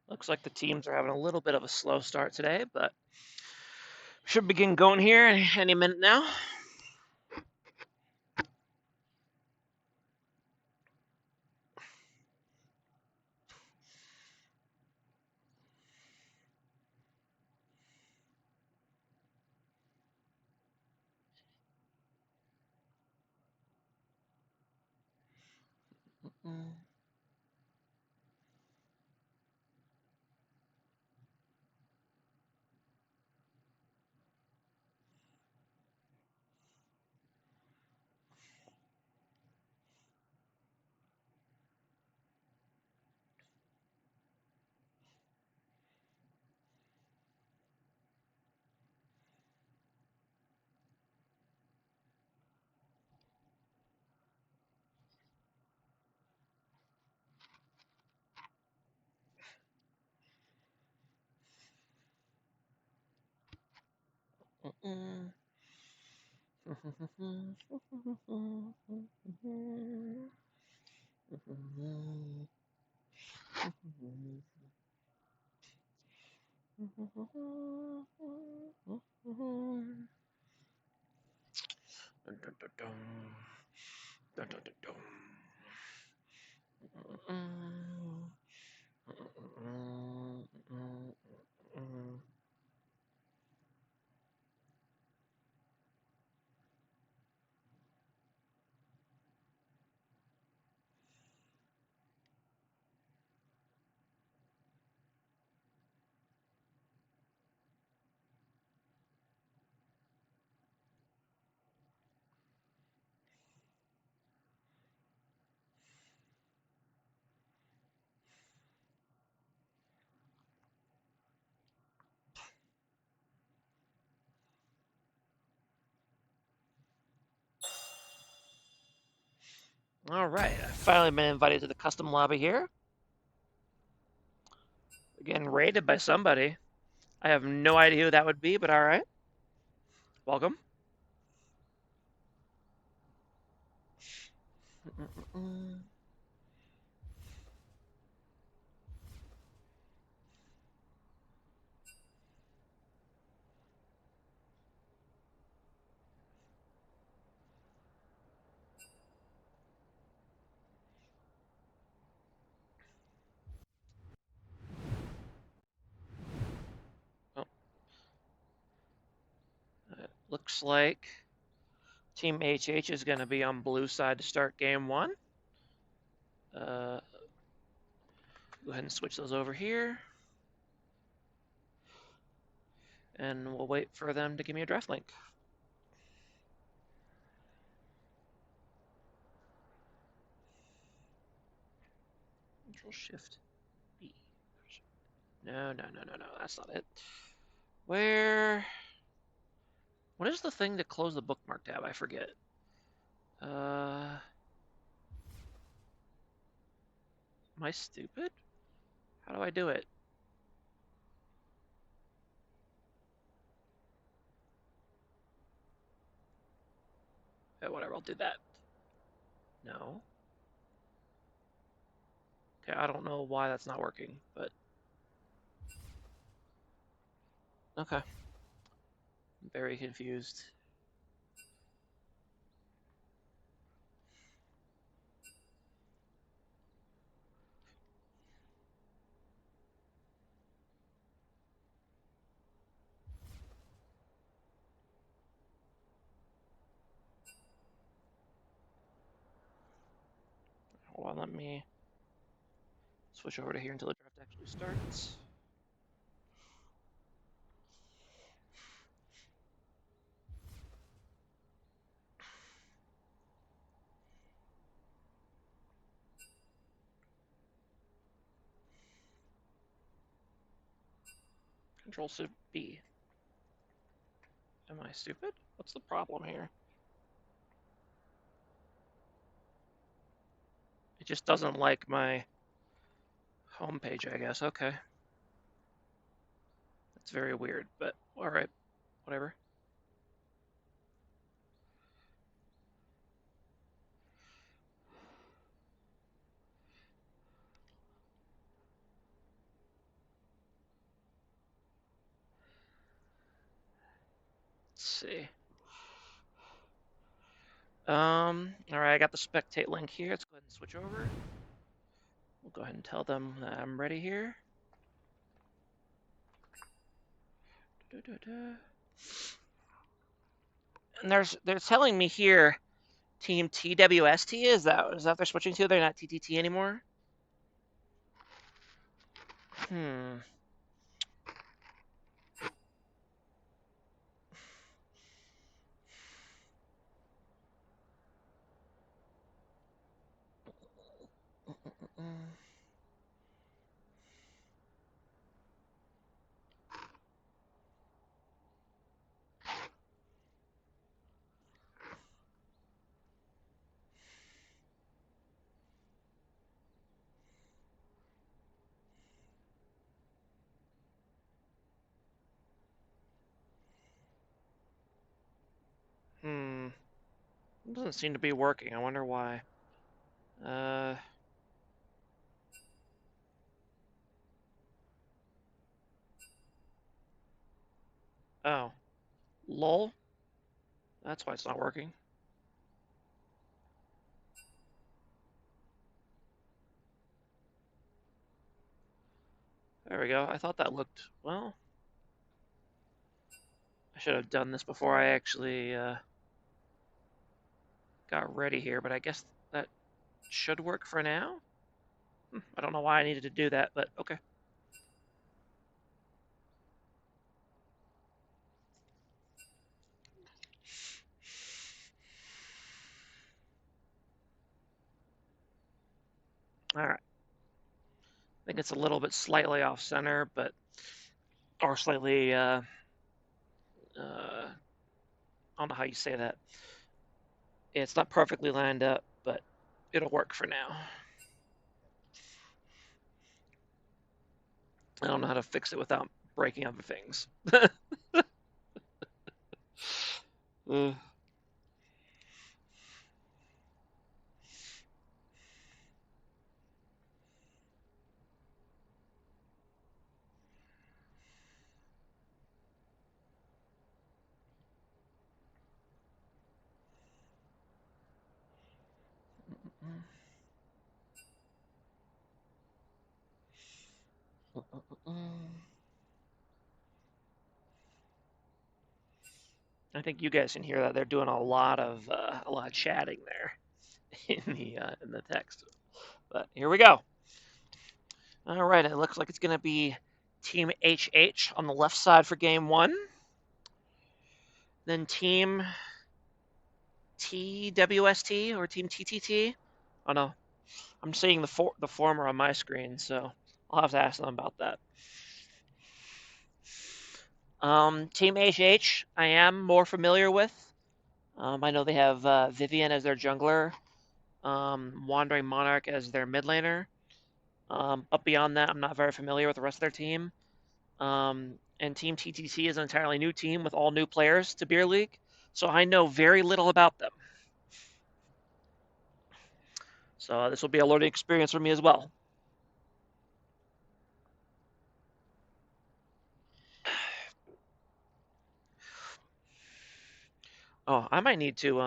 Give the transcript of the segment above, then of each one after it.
Looks like the teams are having a little bit of a slow start today, but should begin going here any minute now. All right, I've finally been invited to the custom lobby here. Getting raided by somebody. I have no idea who that would be, but all right. Welcome. Oh, looks like Team HH is going to be on blue side to start game one. Go ahead and switch those over here. And we'll wait for them to give me a draft link. Control Shift B. No, that's not it. Where? What is the thing to close the bookmark tab? I forget. Am I stupid? How do I do it? Whatever, I'll do that. No. Okay, I don't know why that's not working, but okay. I'm very confused. Hold on, let me switch over to here until the draft actually starts. Control Shift B. Am I stupid? What's the problem here? It just doesn't like my homepage, I guess. Okay. That's very weird, but alright. Whatever. Let's see. Alright, I got the spectate link here. Let's go ahead and switch over. We'll go ahead and tell them that I'm ready here. And they're telling me here, Team TWST, is that what they're switching to? They're not TTT anymore? Hmm. Hmm. It doesn't seem to be working. I wonder why. Oh. Lol? That's why it's not working. There we go. I thought that looked, well, I should have done this before I actually got ready here, but I guess that should work for now. I don't know why I needed to do that, but okay. All right. I think it's a little bit slightly off center, but, or slightly, I don't know how you say that. It's not perfectly lined up, but it'll work for now. I don't know how to fix it without breaking other things. I think you guys can hear that they're doing a lot of chatting there in the text. But here we go. All right, it looks like it's going to be Team HH on the left side for game one. Then Team TWST or Team TTT. Oh no, I'm seeing the former on my screen, so I'll have to ask them about that. Team HH, I am more familiar with. I know they have Vivian as their jungler, Wandering Monarch as their mid laner. But beyond that, I'm not very familiar with the rest of their team. And Team TTT is an entirely new team with all new players to Beer League, so I know very little about them. So this will be a learning experience for me as well. Oh, I might need to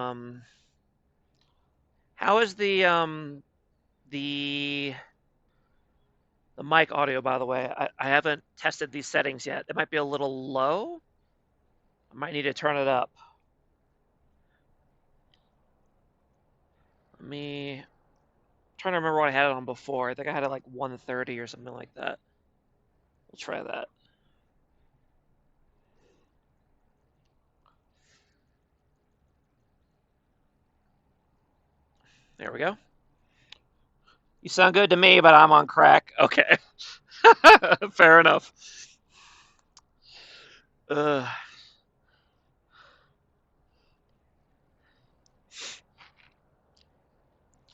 how is the mic audio, by the way? I haven't tested these settings yet. It might be a little low. I might need to turn it up. Let me trying to remember what I had it on before. I think I had it like 130 or something like that. We'll try that. There we go. You sound good to me, but I'm on crack. Okay. Fair enough. Ugh.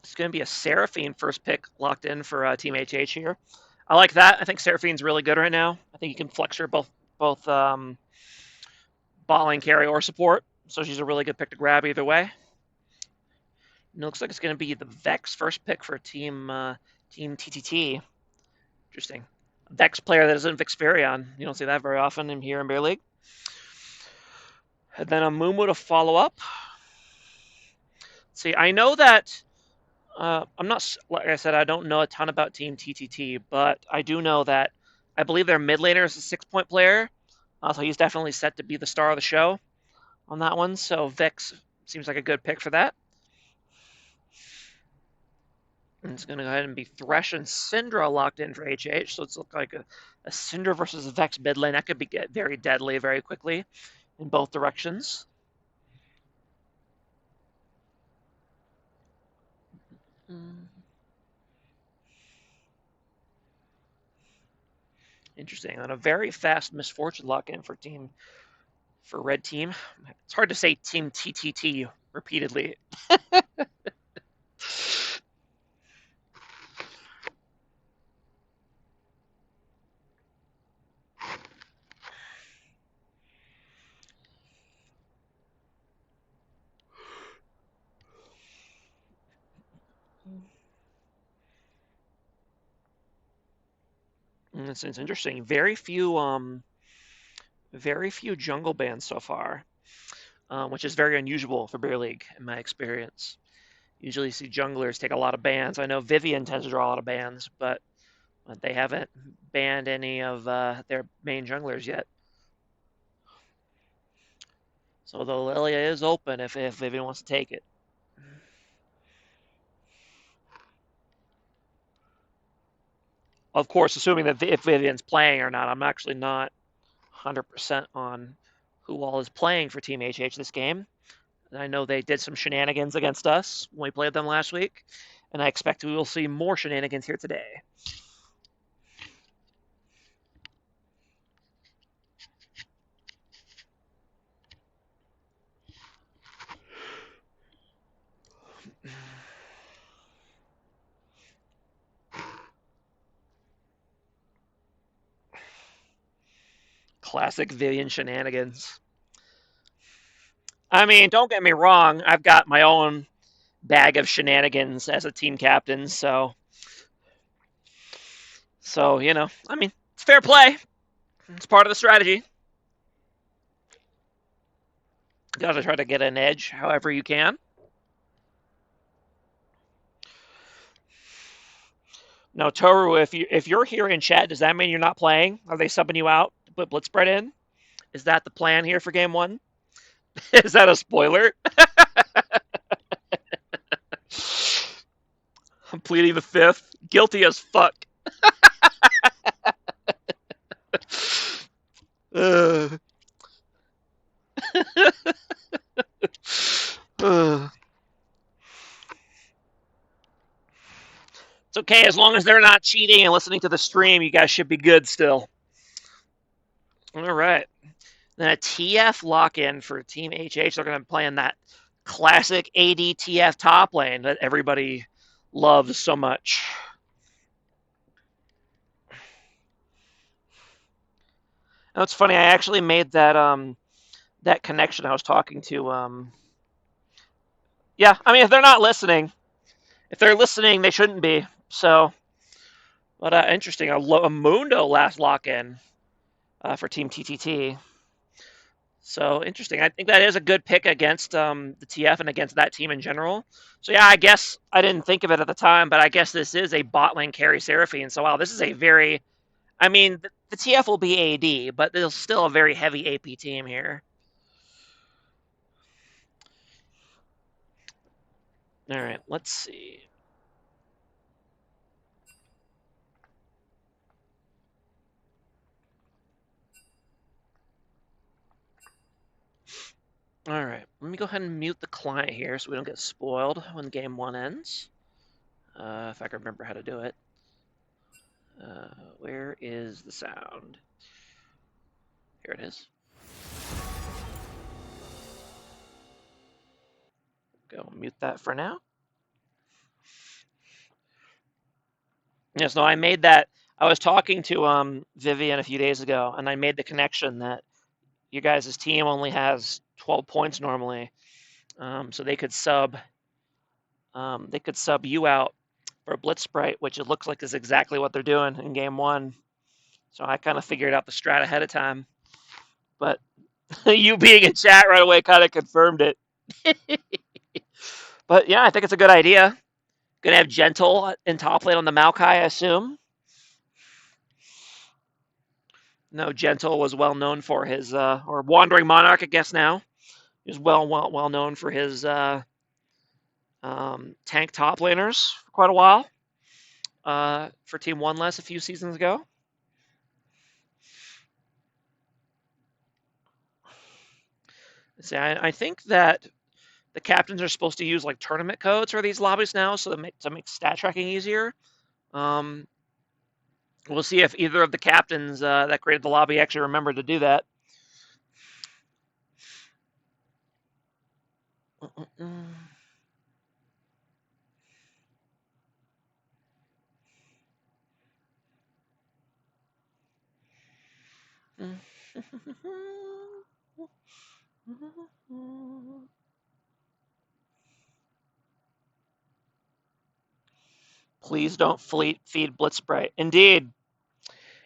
It's going to be a Seraphine first pick locked in for Team HH here. I like that. I think Seraphine's really good right now. I think you can flex her both bot lane carry or support. So she's a really good pick to grab either way. And it looks like it's going to be the Vex first pick for Team TTT. Interesting. A Vex player that isn't Vexperion. You don't see that very often here in Bear League. And then a Mumu to follow up. See, I know that I'm not, like I said, I don't know a ton about Team TTT, but I do know that I believe their mid laner is a 6-point player. So he's definitely set to be the star of the show on that one. So Vex seems like a good pick for that. And it's going to go ahead and be Thresh and Syndra locked in for HH. So it's look like a Syndra versus Vex mid lane. That could be get very deadly very quickly in both directions. Interesting. On a very fast Misfortune lock in for red team. It's hard to say Team TTT repeatedly. And it's interesting. Very few jungle bans so far, which is very unusual for Bear League in my experience. Usually see junglers take a lot of bans. I know Vivian tends to draw a lot of bans, but they haven't banned any of their main junglers yet. So the Lilia is open if Vivian wants to take it. Of course, assuming that if Vivian's playing or not. I'm actually not 100% on who all is playing for Team HH this game. I know they did some shenanigans against us when we played them last week, and I expect we will see more shenanigans here today. Classic Vivian shenanigans. I mean, don't get me wrong, I've got my own bag of shenanigans as a team captain, so I mean, it's fair play. It's part of the strategy. You gotta try to get an edge however you can. Now, Toru, if you're here in chat, does that mean you're not playing? Are they subbing you out to put Blitzspread in? Is that the plan here for game one? Is that a spoiler? I'm pleading the fifth. Guilty as fuck. uh, uh. It's okay as long as they're not cheating and listening to the stream. You guys should be good still. All right. Then a TF lock in for Team HH. They're going to play in that classic ADTF top lane that everybody loves so much. Now, it's funny. I actually made that connection. I was talking to. Yeah, I mean, if they're not listening, if they're listening, they shouldn't be. So, but interesting. A Mundo last lock in for Team TTT. So interesting. I think that is a good pick against the TF and against that team in general. So yeah, I guess I didn't think of it at the time, but I guess this is a bot lane carry Seraphine. So wow, this is a very, I mean, the TF will be AD, but there's still a very heavy AP team here. All right, let's see. All right, let me go ahead and mute the client here so we don't get spoiled when game one ends. If I can remember how to do it. Where is the sound? Here it is. Go mute that for now. Yes, no, I made that. I was talking to Vivian a few days ago, and I made the connection that you guys' team only has 12 points normally, so they could sub you out for a Blitz Sprite, which it looks like is exactly what they're doing in game one. So I kind of figured out the strat ahead of time, but you being in chat right away kind of confirmed it. But yeah, I think it's a good idea. Gonna have Gentle in top lane on the Maokai, I assume. No, Gentle was well known for his or Wandering Monarch, I guess now. He's well known for his tank top laners for quite a while. For Team One Less a few seasons ago. See, I think that the captains are supposed to use like tournament codes for these lobbies now, so to make stat tracking easier. Um, we'll see if either of the captains that created the lobby actually remember to do that. Please don't feed Blitzbright. Indeed.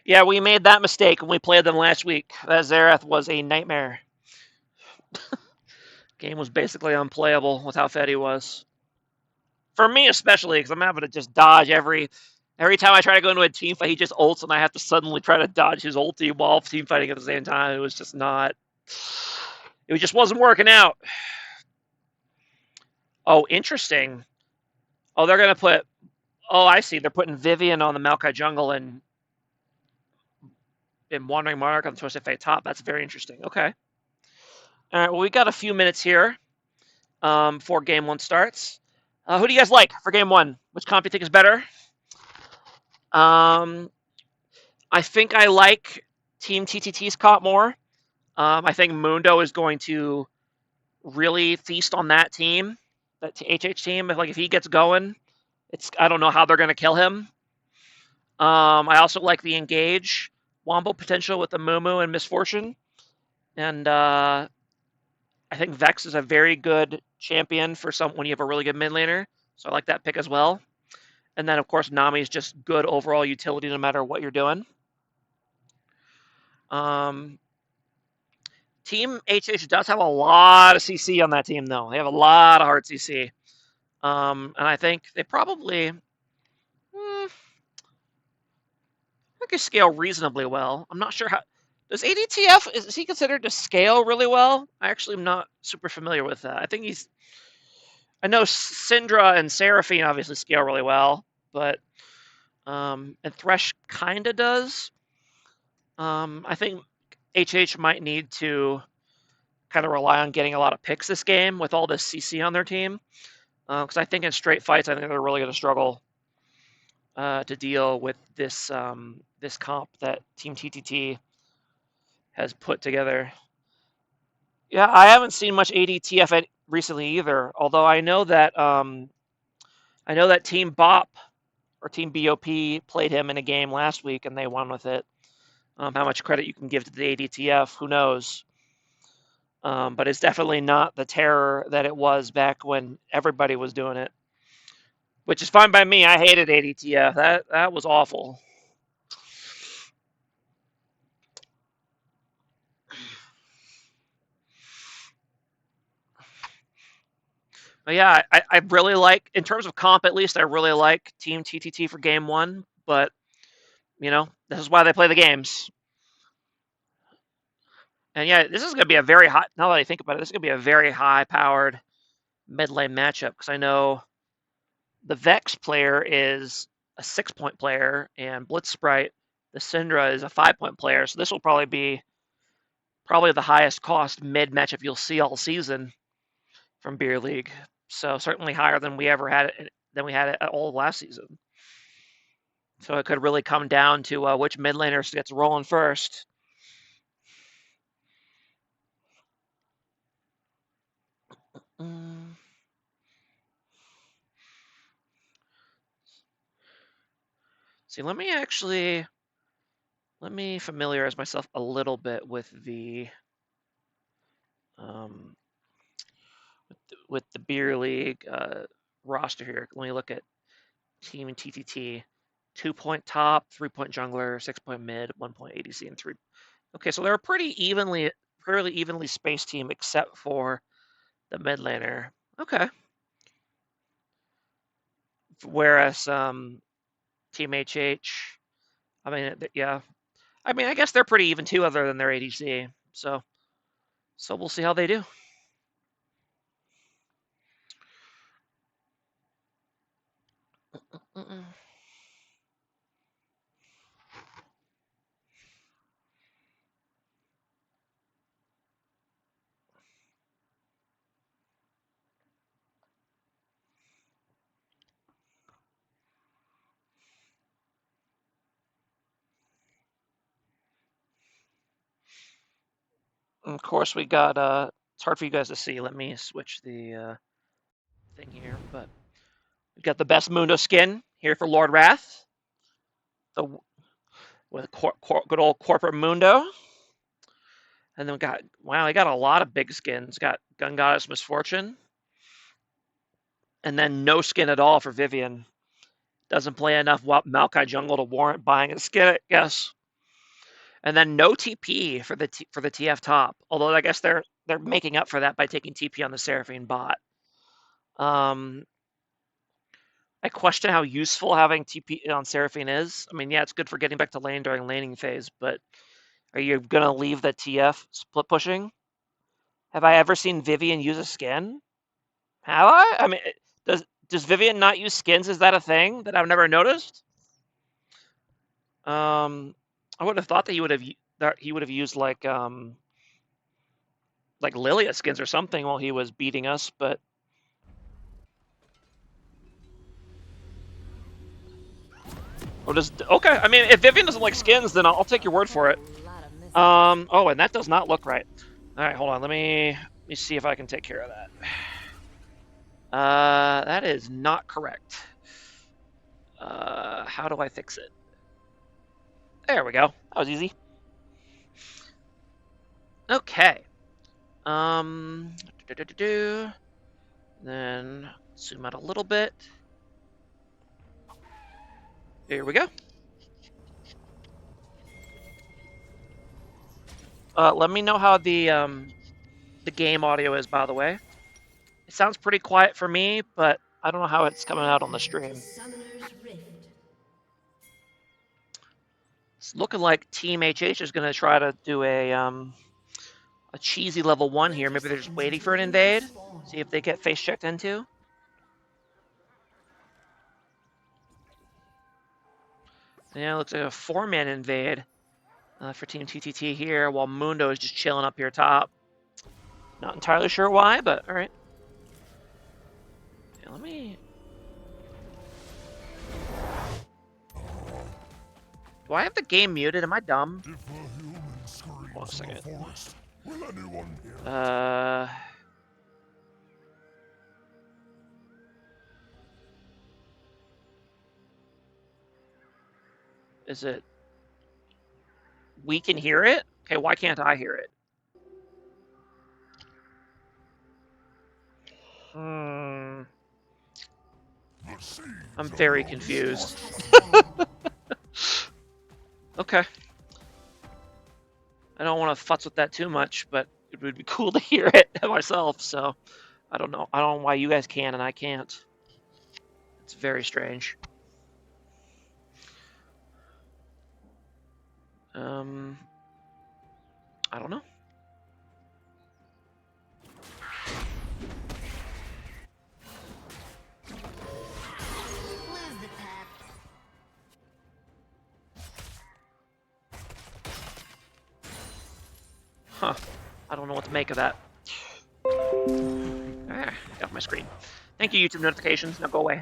Yeah, we made that mistake when we played them last week. That Xerath was a nightmare. Game was basically unplayable with how fed he was. For me especially, because I'm having to just dodge every time I try to go into a team fight, he just ults and I have to suddenly try to dodge his ulti while team fighting at the same time. It was just not. It just wasn't working out. Oh, interesting. Oh, they're gonna put. Oh, I see. They're putting Vivian on the Maokai jungle and Wandering Monarch on the Twisted Fate top. That's very interesting. Okay. All right. Well, we got a few minutes here before game one starts. Who do you guys like for game one? Which comp do you think is better? I think I like Team TTT's comp more. I think Mundo is going to really feast on that team, that HH team. If he gets going, I don't know how they're going to kill him. I also like the engage Wombo potential with the Mumu and Misfortune, and I think Vex is a very good champion for when you have a really good mid laner. So I like that pick as well. And then of course Nami is just good overall utility no matter what you're doing. Team HH does have a lot of CC on that team, though. They have a lot of hard CC. And I think they probably I think scale reasonably well. I'm not sure how. Does ADTF, is he considered to scale really well? I actually am not super familiar with that. I think he's. I know Syndra and Seraphine obviously scale really well, but. And Thresh kind of does. I think HH might need to kind of rely on getting a lot of picks this game with all this CC on their team. Because I think in straight fights, I think they're really going to struggle to deal with this this comp that Team TTT has put together. Yeah, I haven't seen much ADTF recently either. Although I know that Team Bop or Team BOP played him in a game last week and they won with it. How much credit you can give to the ADTF, who knows? But it's definitely not the terror that it was back when everybody was doing it. Which is fine by me. I hated ADTF. That was awful. But yeah, I really like, in terms of comp at least, I really like Team TTT for game one. But, this is why they play the games. And yeah, this is going to be a very high, now that I think about it, this is going to be a very high-powered mid lane matchup. Because I know the Vex player is a 6-point player, and Blitz Sprite, the Syndra, is a 5-point player. So this will probably be the highest cost mid matchup you'll see all season from Beer League. So certainly higher than we had it all last season. So it could really come down to which mid laner gets rolling first. See, let me familiarize myself a little bit with the um, with the beer league roster here. Let me look at team and TTT. 2-point top, 3-point jungler, 6-point mid, 1-point ADC, and 3. Okay, so they're a fairly evenly spaced team, except for the mid laner. Okay. Whereas Team HH, I mean, yeah, I mean, I guess they're pretty even too, other than their ADC. So we'll see how they do. Of course, we got it's hard for you guys to see. Let me switch the thing here, but we've got the best Mundo skin here for Lord Wrath, the with good old corporate Mundo. And then we got, wow, we got a lot of big skins. Got Gun Goddess Misfortune, and then no skin at all for Vivian. Doesn't play enough Maokai Jungle to warrant buying a skin, I guess. And then no TP for the TF top. Although I guess they're making up for that by taking TP on the Seraphine bot. I question how useful having TP on Seraphine is. I mean, yeah, it's good for getting back to lane during laning phase, but are you gonna leave the TF split pushing? Have I ever seen Vivian use a skin? Have I? I mean, does Vivian not use skins? Is that a thing that I've never noticed? I would have thought that he would have used like Lilia skins or something while he was beating us, but okay. I mean, if Vivian doesn't like skins, then I'll take your word for it. Oh, and that does not look right. All right, hold on. Let me see if I can take care of that. That is not correct. How do I fix it? There we go. That was easy. Okay. Then zoom out a little bit. Here we go. Let me know how the game audio is, by the way. It sounds pretty quiet for me, but I don't know how it's coming out on the stream. It's looking like Team HH is going to try to do a cheesy level 1 here. Maybe they're just waiting for an invade. See if they get face checked into. Yeah, it looks like a 4-man invade for Team TTT here, while Mundo is just chilling up here top. Not entirely sure why, but all right. Yeah, let me... Do I have the game muted? Am I dumb? Hold on a second. Is it... We can hear it? Okay, why can't I hear it? I'm very confused. Okay. I don't want to futz with that too much, but it would be cool to hear it myself, so I don't know. I don't know why you guys can and I can't. It's very strange. I don't know. Huh. I don't know what to make of that. Got my screen. Thank you, YouTube notifications. Now go away.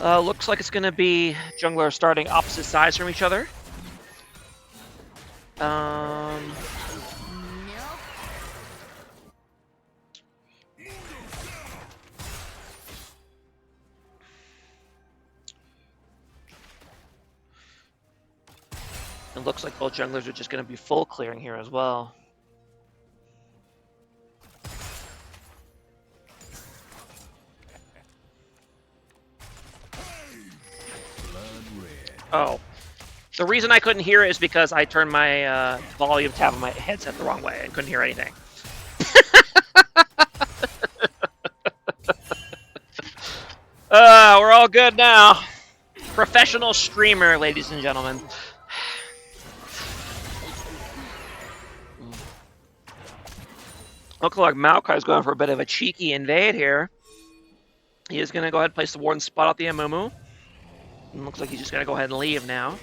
Looks like it's going to be jungler starting opposite sides from each other. It looks like both junglers are just going to be full clearing here as well. Oh. The reason I couldn't hear it is because I turned my volume tab on my headset the wrong way and couldn't hear anything. We're all good now. Professional streamer, ladies and gentlemen. Looks like Maokai's going for a bit of a cheeky invade here. He is going to go ahead and place the Warden spot out the Amumu. And looks like he's just going to go ahead and leave now.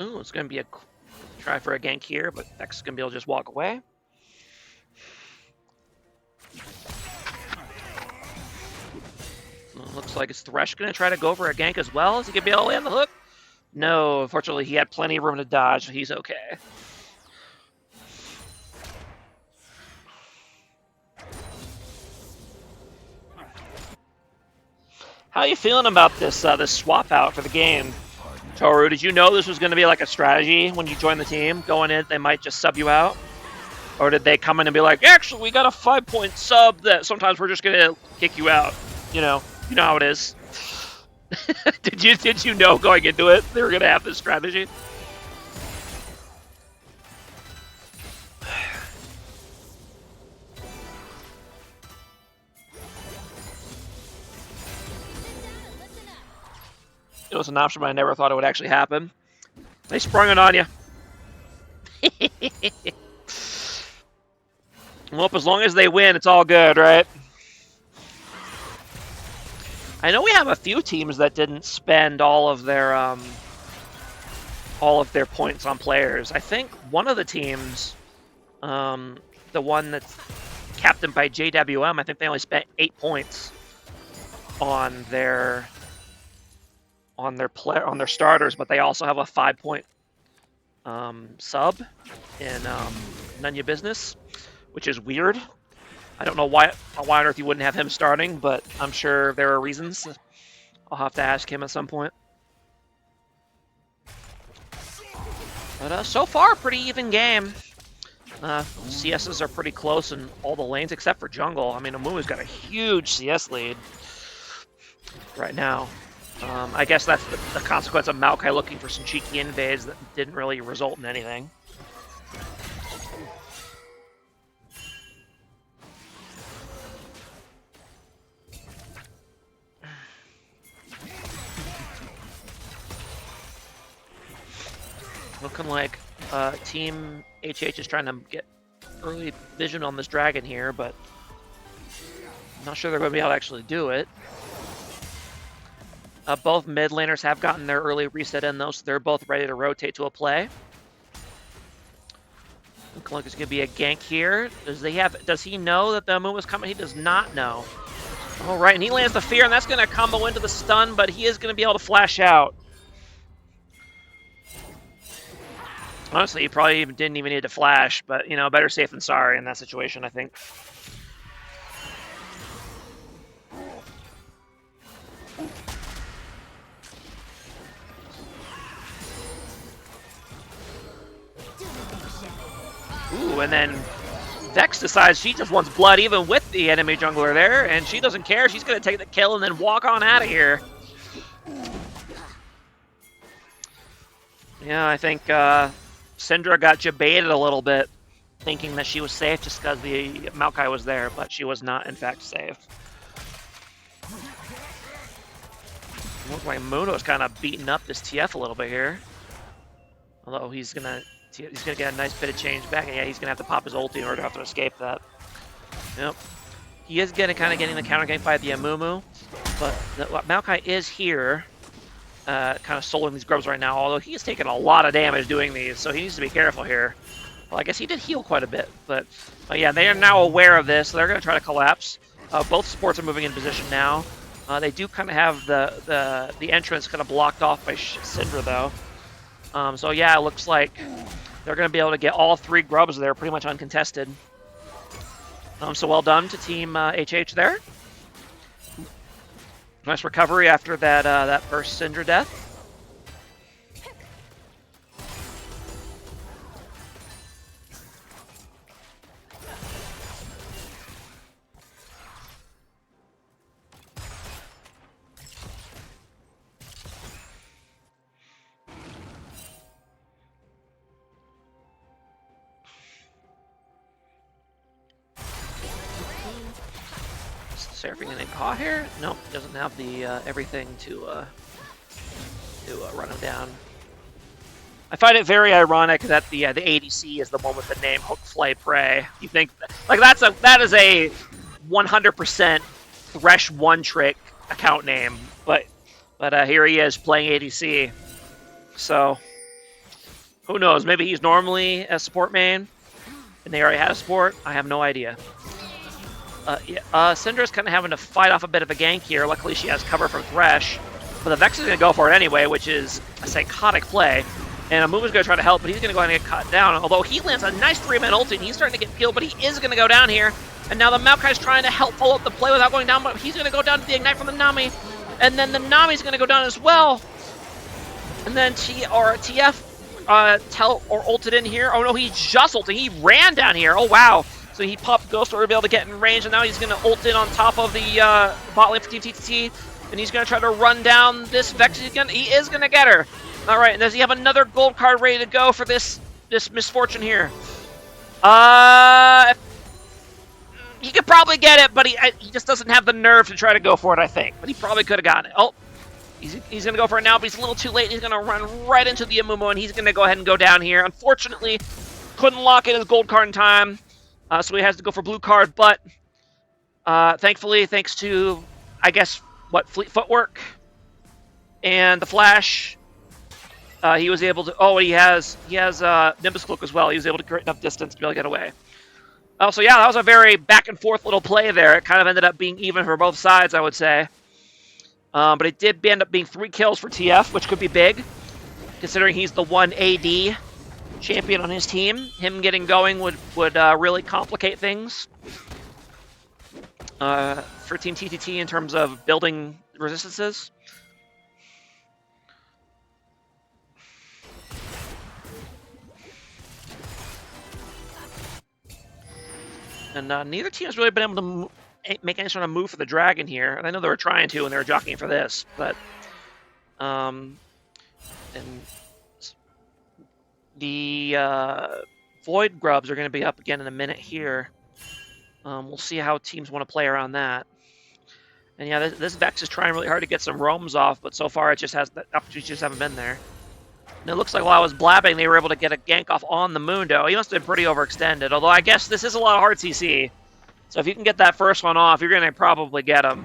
Ooh, it's going to be a try for a gank here, but Vex is going to be able to just walk away. Looks like it's Thresh going to try to go for a gank as well. Is he going to be able to land the hook? No, unfortunately, he had plenty of room to dodge, so he's okay. How are you feeling about this this swap out for the game? Toru, did you know this was going to be like a strategy when you joined the team? Going in, they might just sub you out? Or did they come in and be like, actually, we got a 5-point sub that sometimes we're just going to kick you out? You know how it is. Did you know going into it they were going to have this strategy? It was an option, but I never thought it would actually happen. They sprung it on you. Well, as long as they win, it's all good, right? I know we have a few teams that didn't spend all of their points on players. I think one of the teams, the one that's captained by JWM, I think they only spent 8 points on their starters, but they also have a 5-point sub in None Your Business, which is weird. I don't know why on earth you wouldn't have him starting, but I'm sure there are reasons. I'll have to ask him at some point. But so far, pretty even game. CSs are pretty close in all the lanes except for jungle. I mean, Amumu's got a huge CS lead right now. I guess that's the consequence of Maokai looking for some cheeky invades that didn't really result in anything. Looking like Team HH is trying to get early vision on this dragon here, but I'm not sure they're going to be able to actually do it. Both mid laners have gotten their early reset in, though, so they're both ready to rotate to a play. Looking like it's going to be a gank here. Does he know that the Amumu is coming? He does not know. All right, and he lands the fear, and that's going to combo into the stun, but he is going to be able to flash out. Honestly, he probably didn't even need to flash, but, you know, better safe than sorry in that situation, I think. Ooh, and then Vex decides she just wants blood even with the enemy jungler there, and she doesn't care. She's going to take the kill and then walk on out of here. Yeah, I think Syndra got jebaited a little bit, thinking that she was safe just because the Maokai was there, but she was not, in fact, safe. Looks like Muno's kind of beating up this TF a little bit here. Although he's gonna get a nice bit of change back, and yeah, he's gonna have to pop his ulti in order to have to escape that. Yep. He is kind of getting the counter gank by the Amumu, but Maokai is here, kind of soloing these grubs right now, although he's taking a lot of damage doing these, so he needs to be careful here. Well, I guess he did heal quite a bit, but yeah, they are now aware of this, so they're going to try to collapse. Both supports are moving in position now. They do kind of have the entrance kind of blocked off by Syndra, though. So yeah, it looks like they're going to be able to get all 3 grubs there pretty much uncontested. So well done to Team HH there. Nice recovery after that first Syndra death. Seraphine getting caught here? Nope, doesn't have the everything to run him down. I find it very ironic that the ADC is the one with the name Hook, Flay, Prey. You think like that is a 100% Thresh one trick account name, but here he is playing ADC. So who knows? Maybe he's normally a support main, and they already had a support. I have no idea. Syndra's kind of having to fight off a bit of a gank here. Luckily, she has cover from Thresh. But the Vex is going to go for it anyway, which is a psychotic play. And Amuma's going to try to help, but he's going to go ahead and get cut down. Although he lands a nice 3-man ulti, and he's starting to get killed, but he is going to go down here. And now the Maokai's trying to help follow up the play without going down, but he's going to go down to the Ignite from the Nami. And then the Nami's going to go down as well. And then TF ulted in here. Oh no, he just ulted. He ran down here. Oh wow. So he popped Ghost Orb to be able to get in range, and now he's going to ult in on top of the bot lane for Team TTT, and he's going to try to run down this Vex. He is going to get her. All right, and does he have another gold card ready to go for this misfortune here? He could probably get it, but he just doesn't have the nerve to try to go for it, I think. But he probably could have gotten it. Oh, he's going to go for it now, but he's a little too late. He's going to run right into the Amumu, and he's going to go ahead and go down here. Unfortunately, couldn't lock in his gold card in time. So he has to go for blue card, but thankfully, thanks to, I guess, Fleet Footwork and the Flash, he was able to, he has Nimbus Cloak as well. He was able to create enough distance to be able to get away. So yeah, that was a very back and forth little play there. It kind of ended up being even for both sides, I would say. But it did end up being 3 kills for TF, which could be big, considering he's the one AD champion on his team. Him getting going would really complicate things for Team TTT in terms of building resistances. And neither team has really been able to make any sort of move for the dragon here. I know they were trying to, and they were jockeying for this, but and the Void Grubs are going to be up again in a minute here. We'll see how teams want to play around that. And yeah, this Vex is trying really hard to get some roams off, but so far the opportunities just haven't been there. And it looks like while I was blabbing, they were able to get a gank off on the Mundo. He must have been pretty overextended, although I guess this is a lot of hard CC. So if you can get that first one off, you're going to probably get him.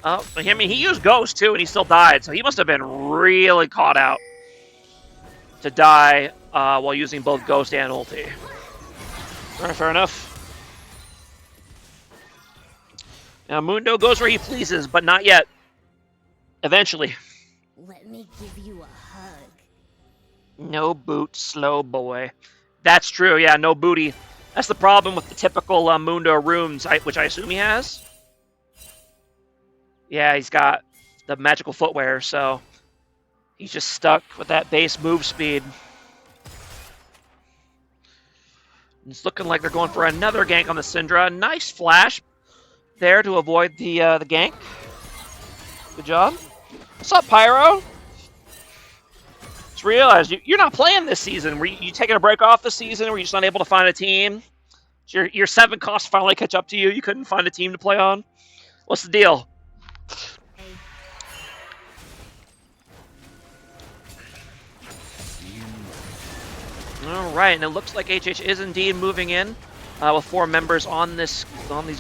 I mean, he used Ghost too, and he still died, so he must have been really caught out to die while using both Ghost and ulti. Alright, fair enough. Now, Mundo goes where he pleases, but not yet. Eventually. Let me give you a hug. No boot, slow boy. That's true, yeah, no booty. That's the problem with the typical Mundo runes, which I assume he has. Yeah, he's got the magical footwear, so he's just stuck with that base move speed. It's looking like they're going for another gank on the Syndra. Nice flash there to avoid the gank. Good job. What's up, Pyro? Just realized you're not playing this season. Were you taking a break off this season? Were you just not able to find a team? Your 7 costs finally catch up to you. You couldn't find a team to play on. What's the deal? All right, and it looks like HH is indeed moving in with 4 members on these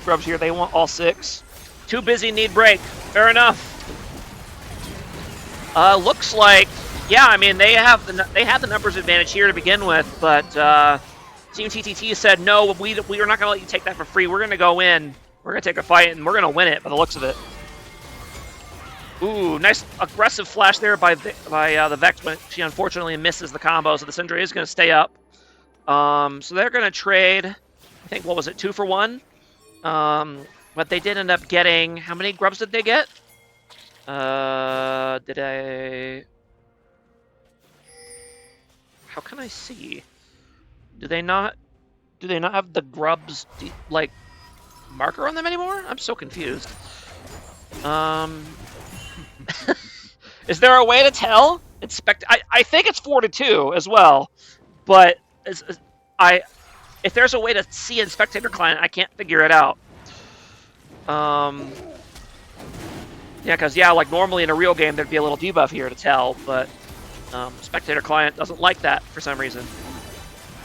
grubs here. They want all 6. Too busy, need break. Fair enough. Looks like, yeah. I mean, they had the numbers advantage here to begin with, but Team TTT said no. We are not going to let you take that for free. We're going to go in. We're going to take a fight, and we're going to win it by the looks of it. Ooh, nice aggressive flash there by the Vex, but she unfortunately misses the combo, so the Syndra is going to stay up. So they're going to trade. I think, what was it, 2 for 1? But they did end up getting, how many grubs did they get? Did I... How can I see? Do they not have the grubs, like, marker on them anymore? I'm so confused. Is there a way to tell? I think it's 4 to 2 as well, but if there's a way to see in spectator client, I can't figure it out. Yeah, because like normally in a real game there'd be a little debuff here to tell, but spectator client doesn't like that for some reason.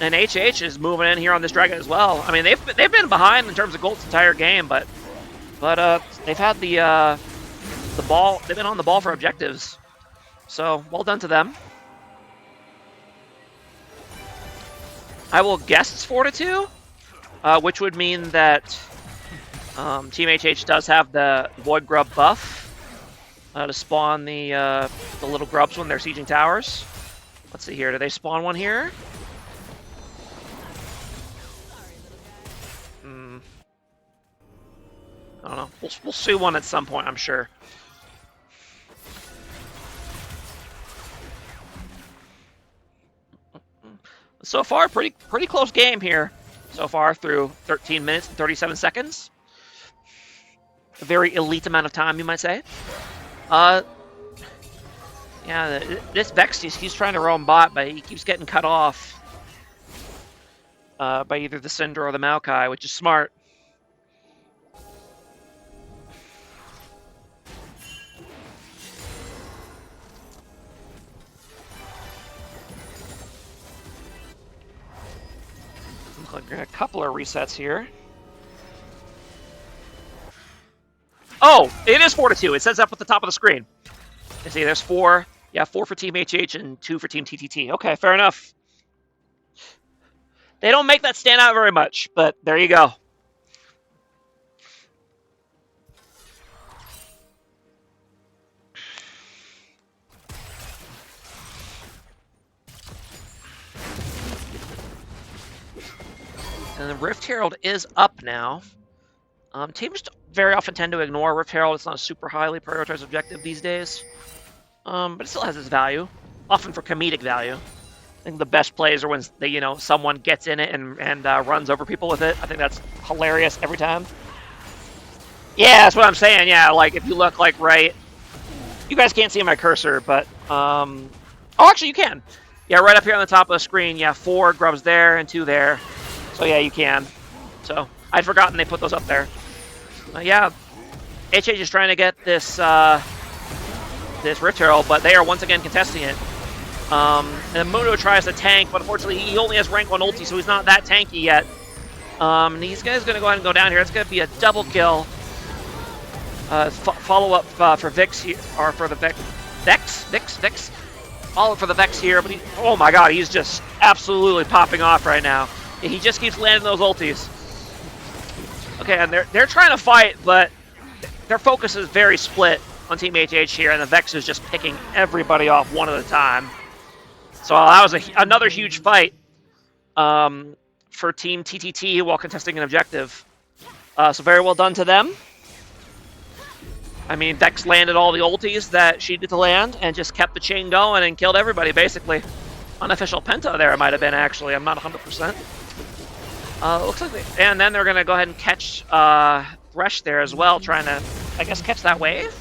And HH is moving in here on this dragon as well. I mean, they've been behind in terms of gold this entire game, but they've had the ball. They've been on the ball for objectives. So well done to them. I will guess it's 4 to 2, which would mean that Team HH does have the Void Grub buff to spawn the little grubs when they're sieging towers. Let's see here. Do they spawn one here? I don't know. We'll see one at some point, I'm sure. So far, pretty close game here. So far through 13 minutes and 37 seconds. A very elite amount of time, you might say. Yeah, this Vex, he's trying to roam bot, but he keeps getting cut off by either the Cinder or the Maokai, which is smart. Looks like we're gonna a couple of resets here. Oh, it is 4 to 2. It says up at the top of the screen. You see, there's 4. Yeah, 4 for Team HH and 2 for Team TTT. Okay, fair enough. They don't make that stand out very much, but there you go. And the Rift Herald is up now. Teams very often tend to ignore Rift Herald. It's not a super highly prioritized objective these days. But it still has its value, often for comedic value. I think the best plays are when someone gets in it and runs over people with it. I think that's hilarious every time. Yeah, that's what I'm saying. Yeah, like if you look like right, you guys can't see my cursor, but oh, actually you can. Yeah, right up here on the top of the screen. Yeah, 4 grubs there and 2 there. So yeah, you can. So I'd forgotten they put those up there. Yeah, HH is trying to get this this Rift Herald, but they are once again contesting it. And Mundo tries to tank, but unfortunately he only has rank 1 ulti, so he's not that tanky yet. And these guys are going to go ahead and go down here. It's going to be a double kill. Follow up for Vix here, or for the Vex. Follow up for the Vex here, but oh my god, he's just absolutely popping off right now. He just keeps landing those ultis. Okay, and they're trying to fight, but their focus is very split on Team HH here, and the Vex is just picking everybody off one at a time. So that was another huge fight for Team TTT while contesting an objective. So very well done to them. I mean, Vex landed all the ultis that she needed to land and just kept the chain going and killed everybody, basically. Unofficial penta there it might have been, actually. I'm not 100%. Looks like and then they're going to go ahead and catch Thresh there as well, trying to, I guess, catch that wave.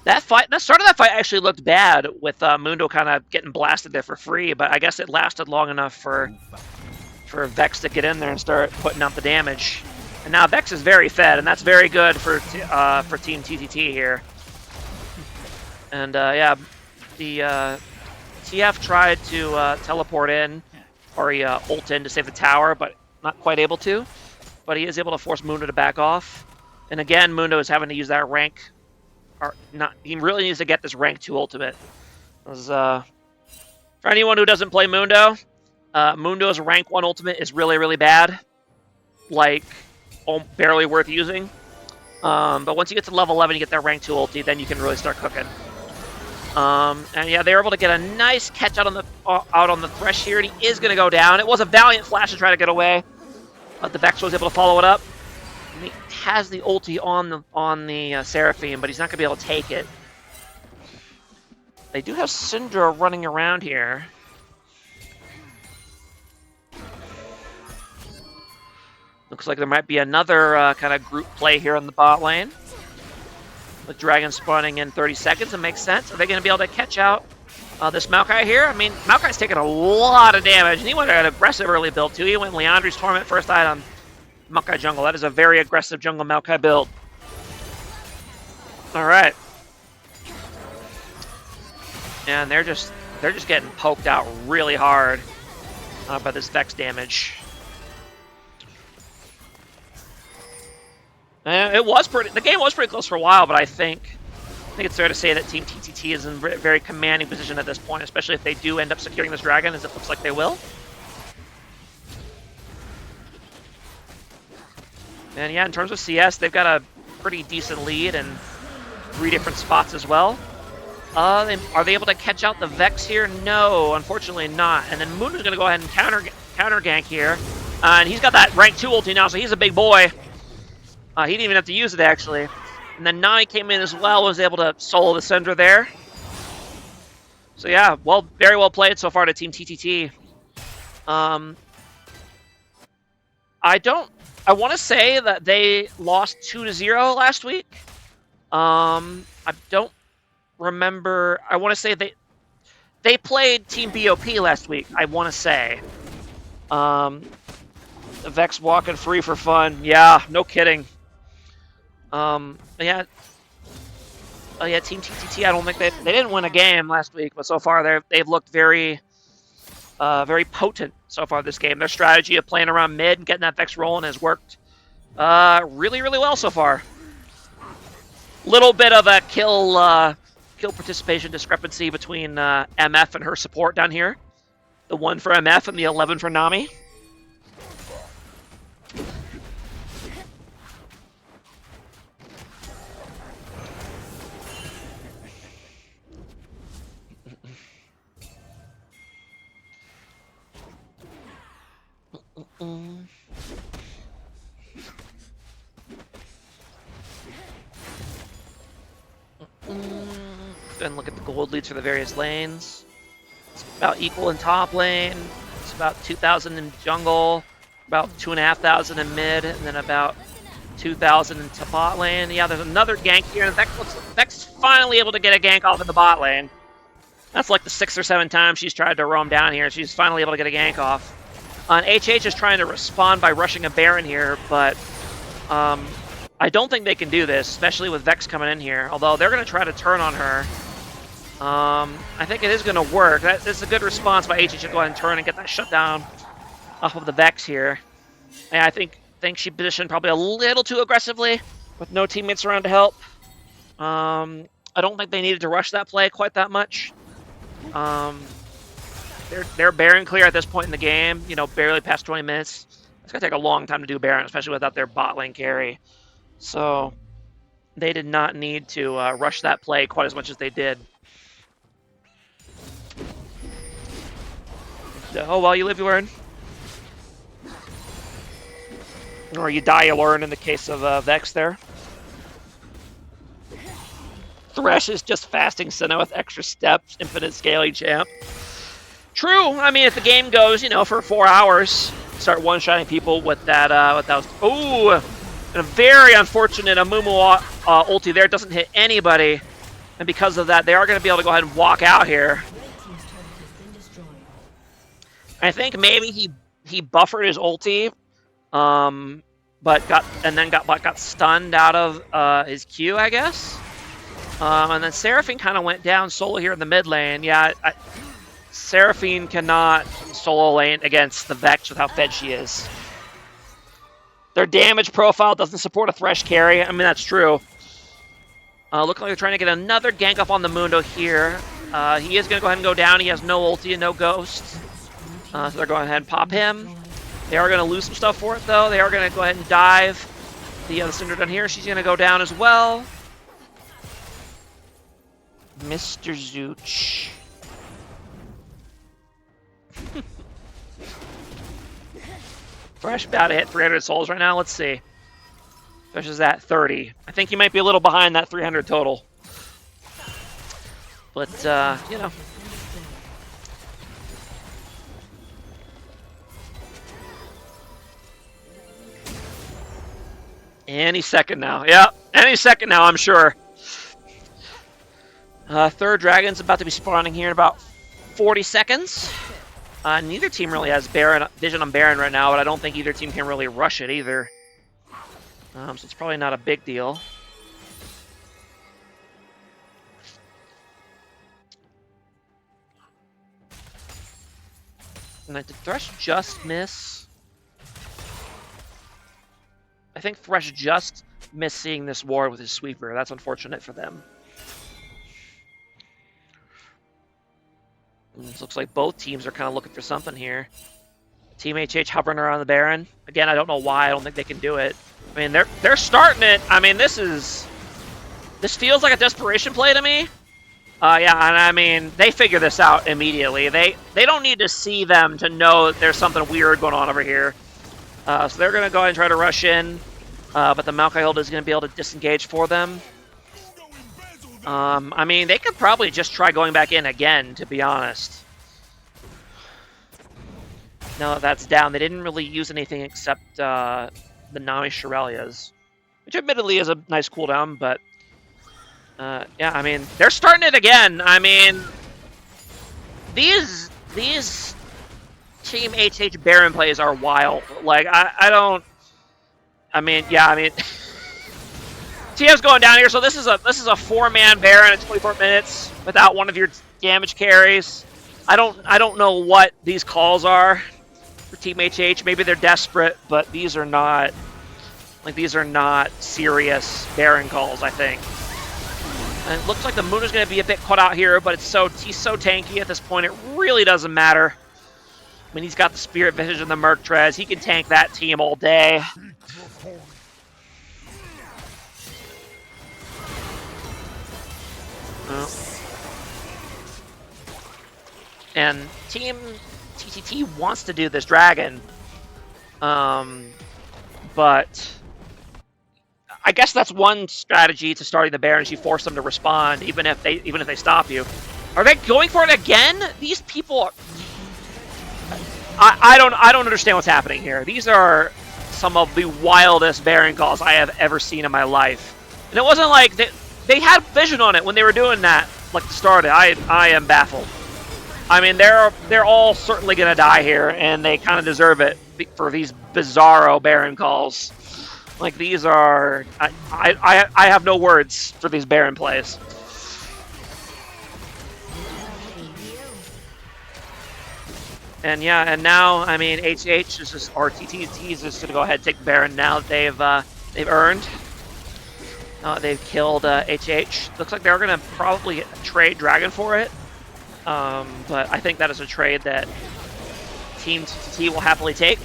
That start of that fight actually looked bad with Mundo kind of getting blasted there for free, but I guess it lasted long enough for Vex to get in there and start putting out the damage. And now Vex is very fed, and that's very good for Team TTT here. And yeah, the TF tried to teleport in, or he ult in to save the tower, but not quite able to. But he is able to force Mundo to back off. And again, Mundo is having to use that rank. Or not, he really needs to get this rank 2 ultimate. For anyone who doesn't play Mundo, Mundo's rank 1 ultimate is really, really bad. Like, barely worth using. But once you get to level 11, you get that rank 2 ulti, then you can really start cooking. And yeah, they were able to get a nice catch out on the Thresh here, and he is going to go down. It was a valiant flash to try to get away, but the Vex was able to follow it up. And he has the ulti on the Seraphine, but he's not going to be able to take it. They do have Syndra running around here. Looks like there might be another kind of group play here on the bot lane. With Dragon spawning in 30 seconds, it makes sense. Are they going to be able to catch out this Maokai here? I mean, Maokai's taking a lot of damage, and he went an aggressive early build too. He went Leandri's Torment first item, Maokai jungle. That is a very aggressive jungle Maokai build. All right. And they're just getting poked out really hard by this Vex damage. The game was pretty close for a while, but I think it's fair to say that Team TTT is in a very commanding position at this point, especially if they do end up securing this dragon, as it looks like they will. And yeah, in terms of CS, they've got a pretty decent lead in 3 different spots as well. Are they able to catch out the Vex here? No, unfortunately not. And then Moon is going to go ahead and counter gank here. And he's got that rank 2 ulti now, so he's a big boy. He didn't even have to use it, actually. And then Nami came in as well, was able to solo the Syndra there. So yeah, very well played so far to Team TTT. I want to say that they lost 2-0 last week. I don't remember. I want to say they played Team BOP last week, I want to say. Vex walking free for fun. Yeah, no kidding. Yeah. Oh yeah, Team TTT. I don't think they didn't win a game last week, but so far they've looked very potent so far this game. Their strategy of playing around mid and getting that Vex rolling has worked really well so far. Little bit of a kill participation discrepancy between MF and her support down here. The 1 for MF and the 11 for Nami. And look at the gold leads for the various lanes. It's about equal in top lane. It's about 2,000 in jungle, about 2,500 in mid, and then about 2,000 in bot lane. Yeah, there's another gank here, and Vex finally able to get a gank off in the bot lane. That's like the 6 or 7 times she's tried to roam down here. She's finally able to get a gank off. HH is trying to respond by rushing a Baron here, but I don't think they can do this, especially with Vex coming in here. Although they're going to try to turn on her. I think it is going to work. That's a good response by HH to go ahead and turn and get that shutdown off of the Vex here. And I think she positioned probably a little too aggressively with no teammates around to help. I don't think they needed to rush that play quite that much. They're Baron clear at this point in the game, you know, barely past 20 minutes. It's going to take a long time to do Baron, especially without their bot lane carry. So they did not need to rush that play quite as much as they did. Oh, well, you live, you learn. Or you die, you learn in the case of Vex there. Thresh is just fasting Senna with extra steps, infinite scaling champ. True. I mean, if the game goes, you know, for 4 hours, start one-shotting people with that. Ooh, and a very unfortunate Amumu ulti there. Doesn't hit anybody, and because of that, they are going to be able to go ahead and walk out here. I think maybe he buffered his ulti, but got stunned out of his Q, I guess. And then Seraphine kind of went down solo here in the mid lane. Yeah, Seraphine cannot solo lane against the Vex with how fed she is. Their damage profile doesn't support a Thresh carry. I mean, that's true. Looking like they're trying to get another gank up on the Mundo here. He is going to go ahead and go down. He has no ulti and no ghost. So they're going ahead and pop him. They are going to lose some stuff for it, though. They are going to go ahead and dive the Syndra down here. She's going to go down as well. Mr. Zooch. Fresh about to hit 300 souls right now. Let's see. Fresh is at 30. I think he might be a little behind that 300 total. But, you know. Any second now. Yeah, any second now, I'm sure. Third dragon's about to be spawning here in about 40 seconds. Neither team really has vision on Baron right now, but I don't think either team can really rush it either. So it's probably not a big deal. And did Thresh just miss? I think Thresh just missed seeing this ward with his sweeper. That's unfortunate for them. This looks like both teams are kind of looking for something here. Team HH hovering around the Baron. Again, I don't know why. I don't think they can do it. I mean, they're starting it. I mean, this feels like a desperation play to me. Yeah, and I mean, they figure this out immediately. They don't need to see them to know that there's something weird going on over here. So they're going to go ahead and try to rush in. But the Maokai is going to be able to disengage for them. I mean, they could probably just try going back in again, to be honest. Now that that's down, they didn't really use anything except the Nami Shirelias, which admittedly is a nice cooldown, but yeah, I mean, they're starting it again. I mean, these Team HH Baron plays are wild. Like, I mean, yeah, I mean, TM's going down here, so this is a 4-man Baron at 24 minutes without one of your damage carries. I don't know what these calls are for Team HH. Maybe they're desperate, but these are not serious Baron calls, I think. And it looks like the Moon is going to be a bit caught out here, but he's so tanky at this point, it really doesn't matter. I mean, he's got the Spirit Visage and the Merc Trez. He can tank that team all day. And Team TTT wants to do this dragon, but I guess that's one strategy to starting the Barons. You force them to respond, even if they stop you. Are they going for it again? These people are... I don't understand what's happening here. These are some of the wildest Baron calls I have ever seen in my life. And it wasn't like they had vision on it when they were doing that, like the start. I am baffled. I mean, they're all certainly gonna die here, and they kind of deserve it for these bizarro Baron calls. Like, these are... I have no words for these Baron plays. And yeah, and now, I mean, HH is just, or TTT is just gonna go ahead and take Baron now that they've earned. They've killed HH. Looks like they're gonna probably trade Dragon for it. But I think that is a trade that Team TTT will happily take.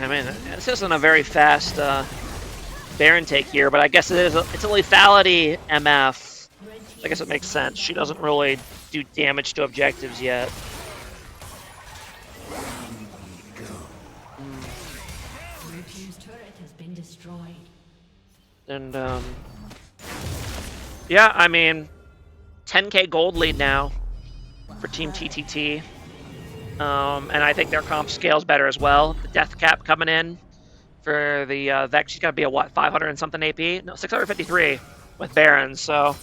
I mean, this isn't a very fast Baron take here, but I guess it's a lethality MF. I guess it makes sense. She doesn't really do damage to objectives yet. And yeah, I mean, 10k gold lead now for Team TTT. And I think their comp scales better as well. The death cap coming in for the Vex, she's got to be a what, 500 and something AP? No, 653 with Barons. So,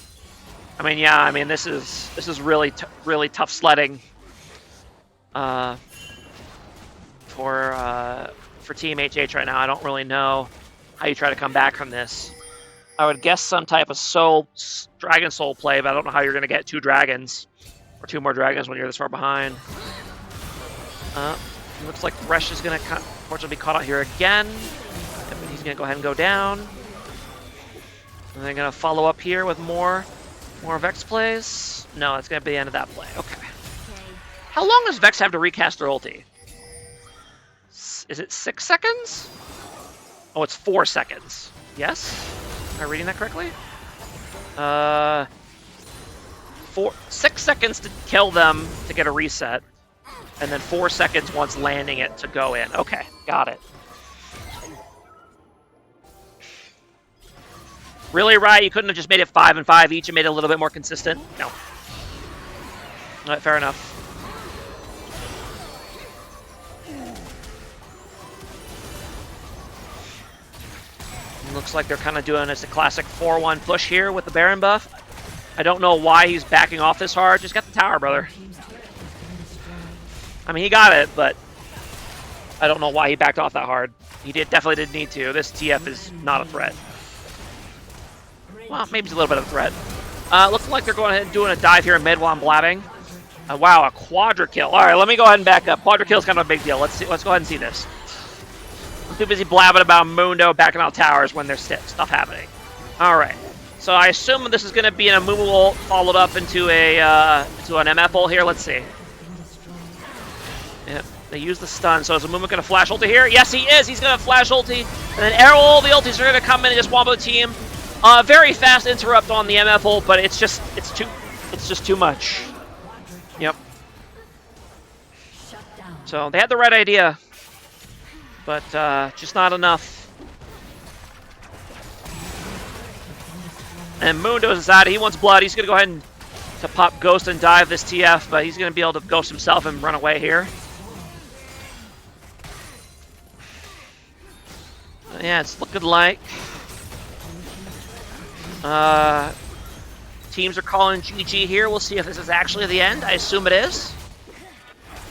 I mean, yeah, I mean, this is really tough sledding for Team HH right now. I don't really know how you try to come back from this. I would guess some type of Dragon Soul play, but I don't know how you're going to get 2 dragons or 2 more dragons when you're this far behind. Looks like Thresh is going to unfortunately be caught out here again. He's going to go ahead and go down. And they're going to follow up here with more Vex plays. No, it's going to be the end of that play. Okay. How long does Vex have to recast their ulti? is it 6 seconds? Oh, it's 4 seconds. Yes? Am I reading that correctly? 6 seconds to kill them to get a reset, and then 4 seconds once landing it to go in. Okay, got it. Really, Rye? You couldn't have just made it 5 and 5 each and made it a little bit more consistent? No. All right, fair enough. Looks like they're kind of doing a classic 4-1 push here with the Baron buff. I don't know why he's backing off this hard. Just got the tower, brother. I mean, he got it, but I don't know why he backed off that hard. He definitely didn't need to. This TF is not a threat. Well, maybe it's a little bit of a threat. Looks like they're going ahead and doing a dive here in mid while I'm blabbing. Wow, a quadra kill. All right, let me go ahead and back up. Quadra kill is kind of a big deal. Let's go ahead and see this. I'm too busy blabbing about Mundo backing out towers when there's stuff happening. All right. So I assume this is going to be an Amumu ult followed up into an MF ult here. Let's see. Yep, they use the stun. So is Amumu going to flash ulti here? Yes, he is. He's going to flash ulti. And then all the ultis are going to come in and just wombo team. Very fast interrupt on the MF ult, but it's just too much. Yep. So they had the right idea, but just not enough. And Mundo's decided he wants blood. He's going to go ahead and to pop Ghost and dive this TF, but he's going to be able to Ghost himself and run away here. Yeah, it's looking like teams are calling GG here. We'll see if this is actually the end. I assume it is.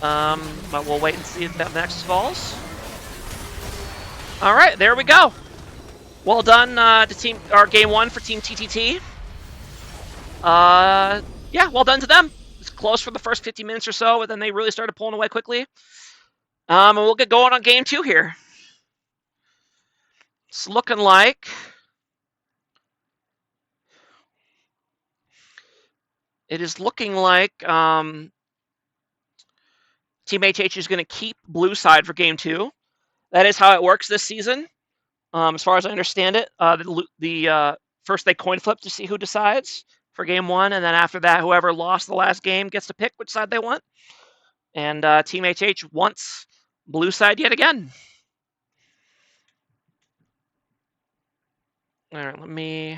But we'll wait and see if that next falls. All right, there we go. Well done to game 1 for Team TTT. Yeah, well done to them. It's close for the first 50 minutes or so, but then they really started pulling away quickly. And we'll get going on game 2 here. It's looking like Team HH is going to keep blue side for game 2. That is how it works this season. As far as I understand it, first they coin flip to see who decides for game 1, and then after that, whoever lost the last game gets to pick which side they want. And Team HH wants blue side yet again. All right, let me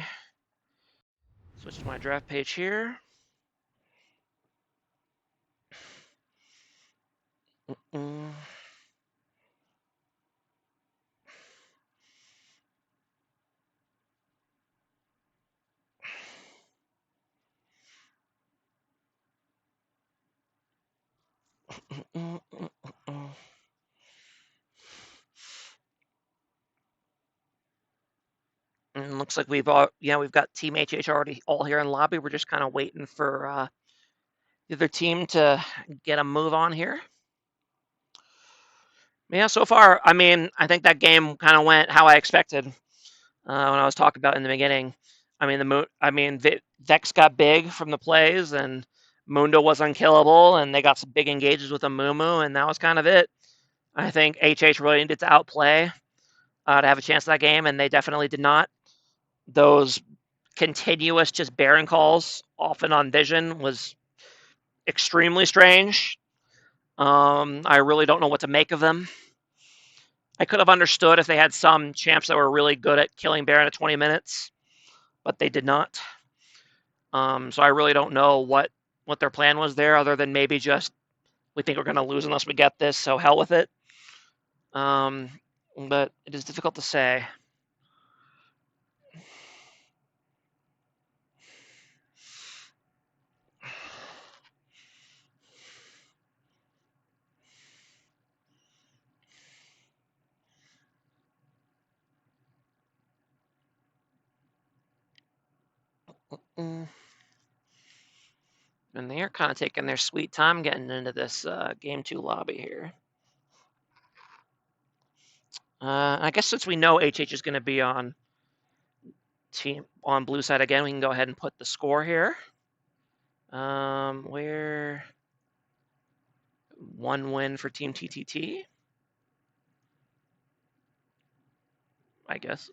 switch to my draft page here. And looks like we've got Team HH already all here in lobby. We're just kind of waiting for the other team to get a move on here. Yeah, so far, I mean, I think that game kind of went how I expected when I was talking about in the beginning. I mean, Vex got big from the plays, and Mundo was unkillable, and they got some big engages with Amumu, and that was kind of it. I think HH really needed to outplay to have a chance at that game, and they definitely did not. Those continuous just Baron calls, often on Vision, was extremely strange. I really don't know what to make of them. I could have understood if they had some champs that were really good at killing Baron at 20 minutes, but they did not. So I really don't know what their plan was there, other than maybe just, we think we're going to lose unless we get this, so hell with it. But it is difficult to say. And they're kind of taking their sweet time getting into this game 2 lobby here. I guess since we know HH is going to be on blue side again, we can go ahead and put the score here. Where 1 win for Team TTT. I guess.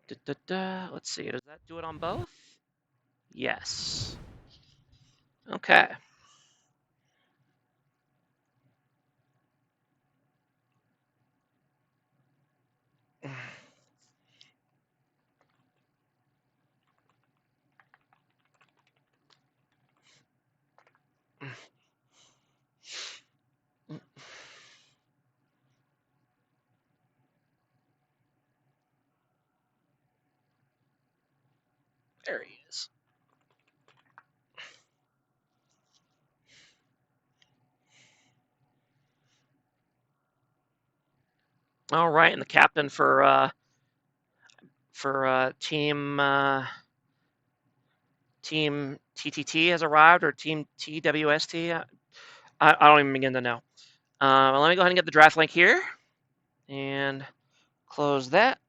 Let's see. Does that do it on both? Yes. Okay. There he is. All right, and the captain for team TTT has arrived, or team TWST. I don't even begin to know. Let me go ahead and get the draft link here and close that.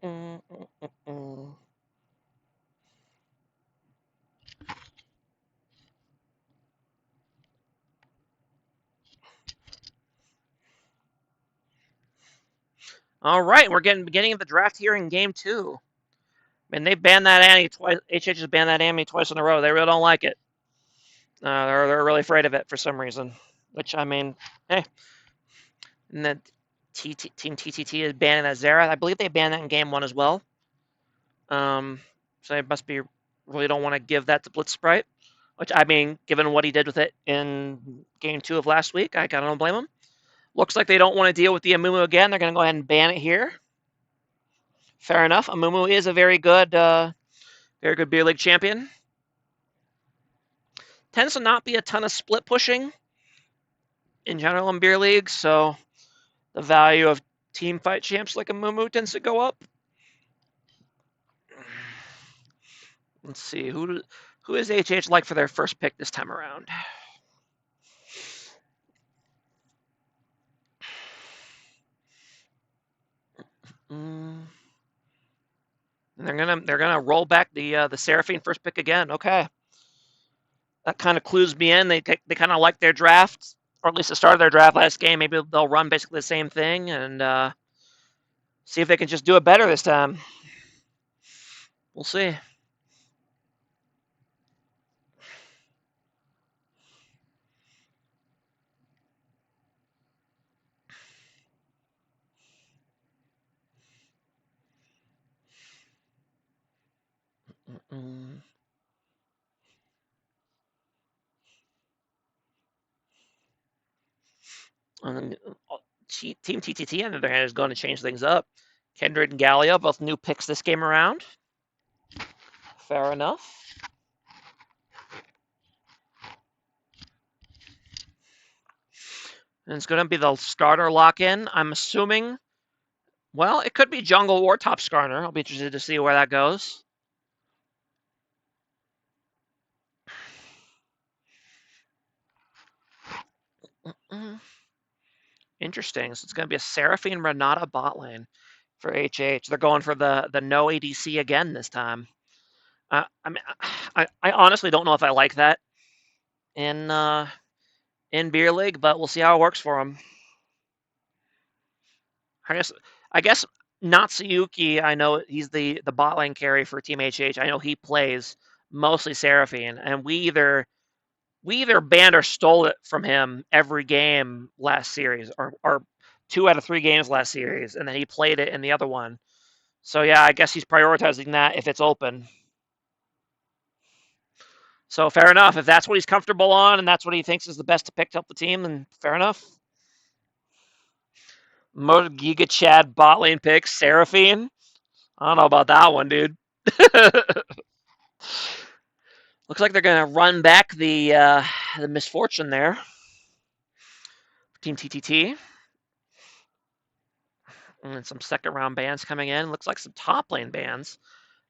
Mm, mm, mm, mm. All right, we're getting beginning of the draft here in game 2. And they banned that Annie twice. HH has banned that Annie twice in a row. They really don't like it. They're really afraid of it for some reason. Which I mean, hey, and the Team TTT is banning that Zera. I believe they banned that in game 1 as well. So they must be really don't want to give that to Blitz Sprite. Which I mean, given what he did with it in game 2 of last week, I kind of don't blame him. Looks like they don't want to deal with the Amumu again. They're going to go ahead and ban it here. Fair enough. Amumu is a very good beer league champion. Tends to not be a ton of split pushing in general in beer leagues, so the value of team fight champs like Amumu tends to go up. Let's see who is HH like for their first pick this time around. And they're gonna roll back the Seraphine first pick again. Okay, that kind of clues me in. They kind of like their draft, or at least the start of their draft last game. Maybe they'll run basically the same thing and see if they can just do it better this time. We'll see. And then Team TTT, on the other hand, is going to change things up. Kindred and Gallia, both new picks this game around. Fair enough. And it's going to be the starter lock-in. I'm assuming, well, it could be jungle or top Skarner. I'll be interested to see where that goes. Interesting. So it's going to be a Seraphine Renata bot lane for HH. They're going for the no ADC again this time. I mean, I honestly don't know if I like that in beer league, but we'll see how it works for them. I guess Natsuyuki, I know he's the bot lane carry for Team HH. I know he plays mostly Seraphine, and we either banned or stole it from him every game last series, or 2 out of 3 games last series, and then he played it in the other one. So yeah, I guess he's prioritizing that if it's open. So fair enough. If that's what he's comfortable on and that's what he thinks is the best to pick to help the team, then fair enough. Motor Giga Chad bot lane pick, Seraphine. I don't know about that one, dude. Looks like they're gonna run back the the misfortune there. Team TTT. And then some second round bands coming in. Looks like some top lane bands.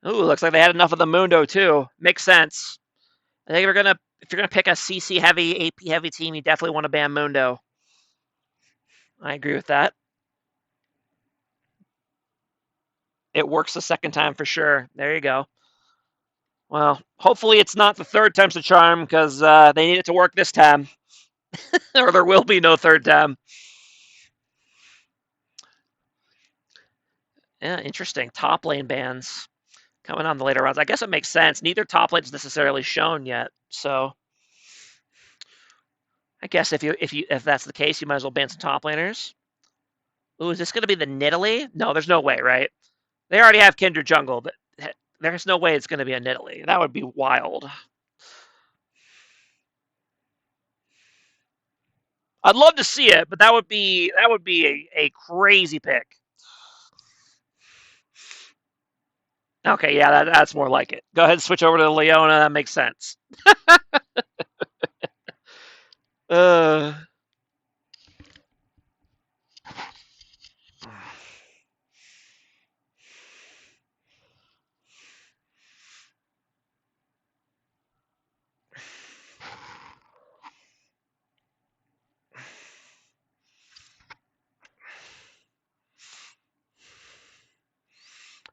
Ooh, looks like they had enough of the Mundo too. Makes sense. I think if you're gonna pick a CC heavy, AP heavy team, you definitely want to ban Mundo. I agree with that. It works the second time for sure. There you go. Well, hopefully it's not the third time's the charm because they need it to work this time, or there will be no third time. Yeah, interesting. Top lane bans coming on the later rounds. I guess it makes sense. Neither top lane is necessarily shown yet, so I guess if that's the case, you might as well ban some top laners. Ooh, is this going to be the Nidalee? No, there's no way, right? They already have Kindred Jungle. There's no way it's going to be a Nidalee. That would be wild. I'd love to see it, but that would be a crazy pick. Okay, yeah, that's more like it. Go ahead and switch over to Leona. That makes sense. Uh,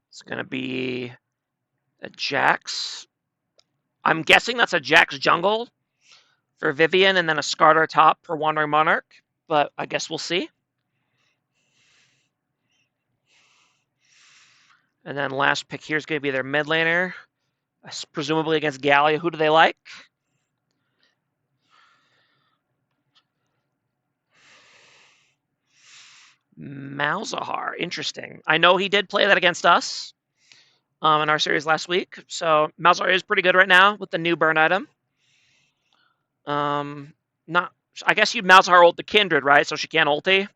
it's gonna be a Jax. I'm guessing that's a Jax jungle for Vivian, and then a Skartar top for Wandering Monarch. But I guess we'll see. And then last pick here is going to be their mid laner, presumably against Gallia. Who do they like? Malzahar. Interesting. I know he did play that against us in our series last week. So Malzahar is pretty good right now with the new burn item. Not. I guess you Malzahar ult the Kindred, right? So she can't ulti.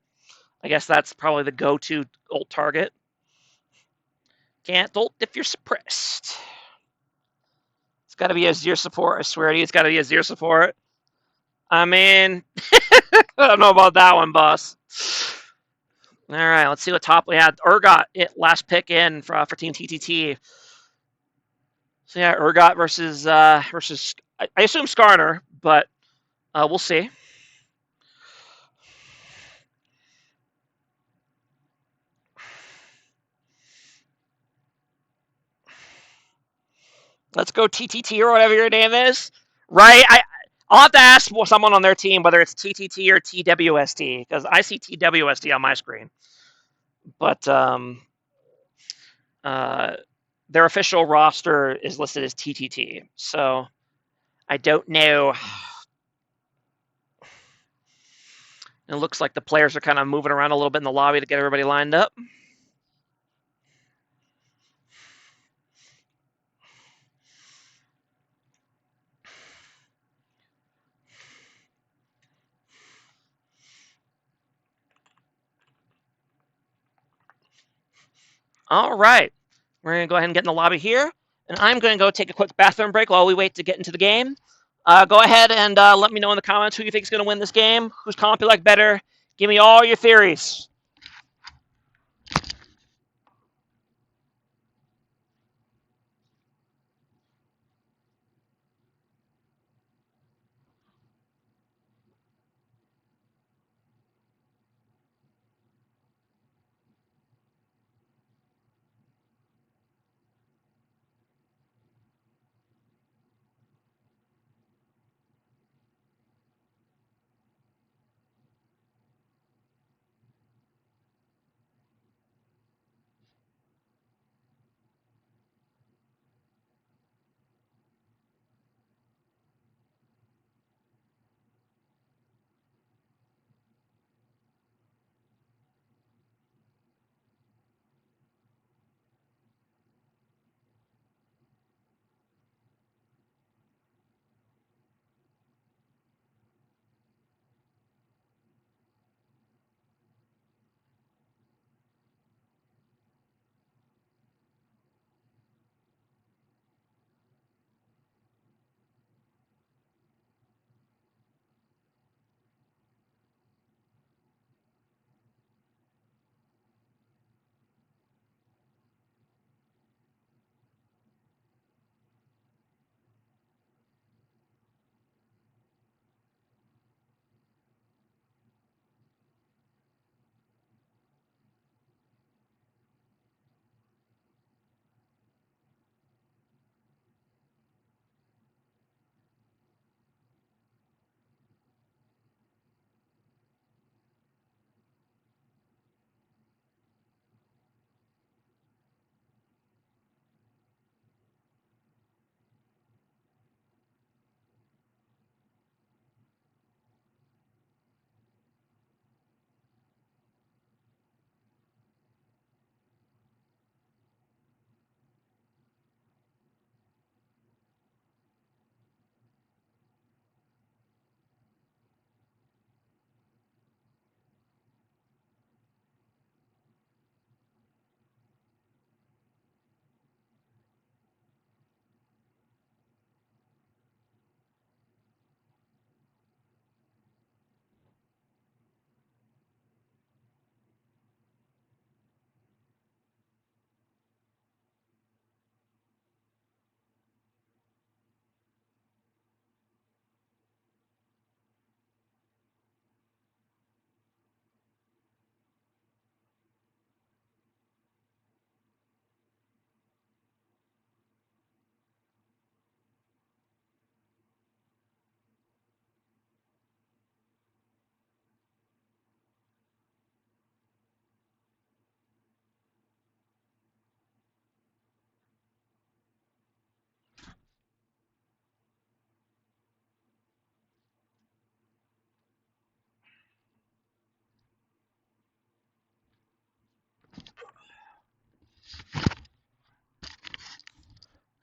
I guess that's probably the go-to ult target. Can't ult if you're suppressed. It's got to be a Azir support. I swear to you, it's got to be a Azir support. I mean, I don't know about that one, boss. All right, let's see what top we had. Urgot, last pick in for Team TTT. So yeah, Urgot versus I assume Skarner, but we'll see. Let's go TTT or whatever your name is. Right? I'll have to ask someone on their team whether it's TTT or TWST because I see TWST on my screen, but uh, their official roster is listed as TTT. So I don't know. It looks like the players are kind of moving around a little bit in the lobby to get everybody lined up. All right. We're going to go ahead and get in the lobby here. And I'm going to go take a quick bathroom break while we wait to get into the game. Go ahead and let me know in the comments who you think is going to win this game, whose comp you like better. Give me all your theories.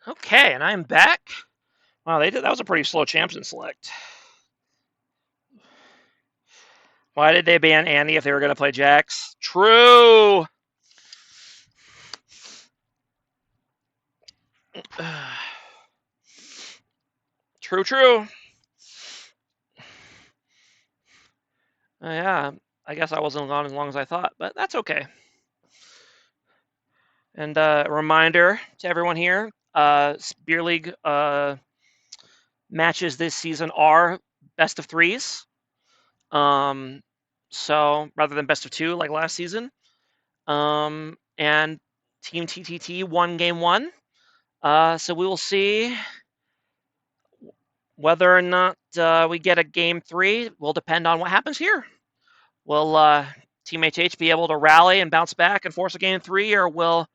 Okay, and I'm back. Wow, that was a pretty slow champion select. Why did they ban Annie if they were going to play Jax? True. True. Yeah, I guess I wasn't gone as long as I thought, but that's okay. And a reminder to everyone here, Beer League matches this season are best of threes. So rather than best of two like last season. And Team TTT won game one. So we will see whether or not we get a game three. Will depend on what happens here. Will Team HH be able to rally and bounce back and force a game three, or will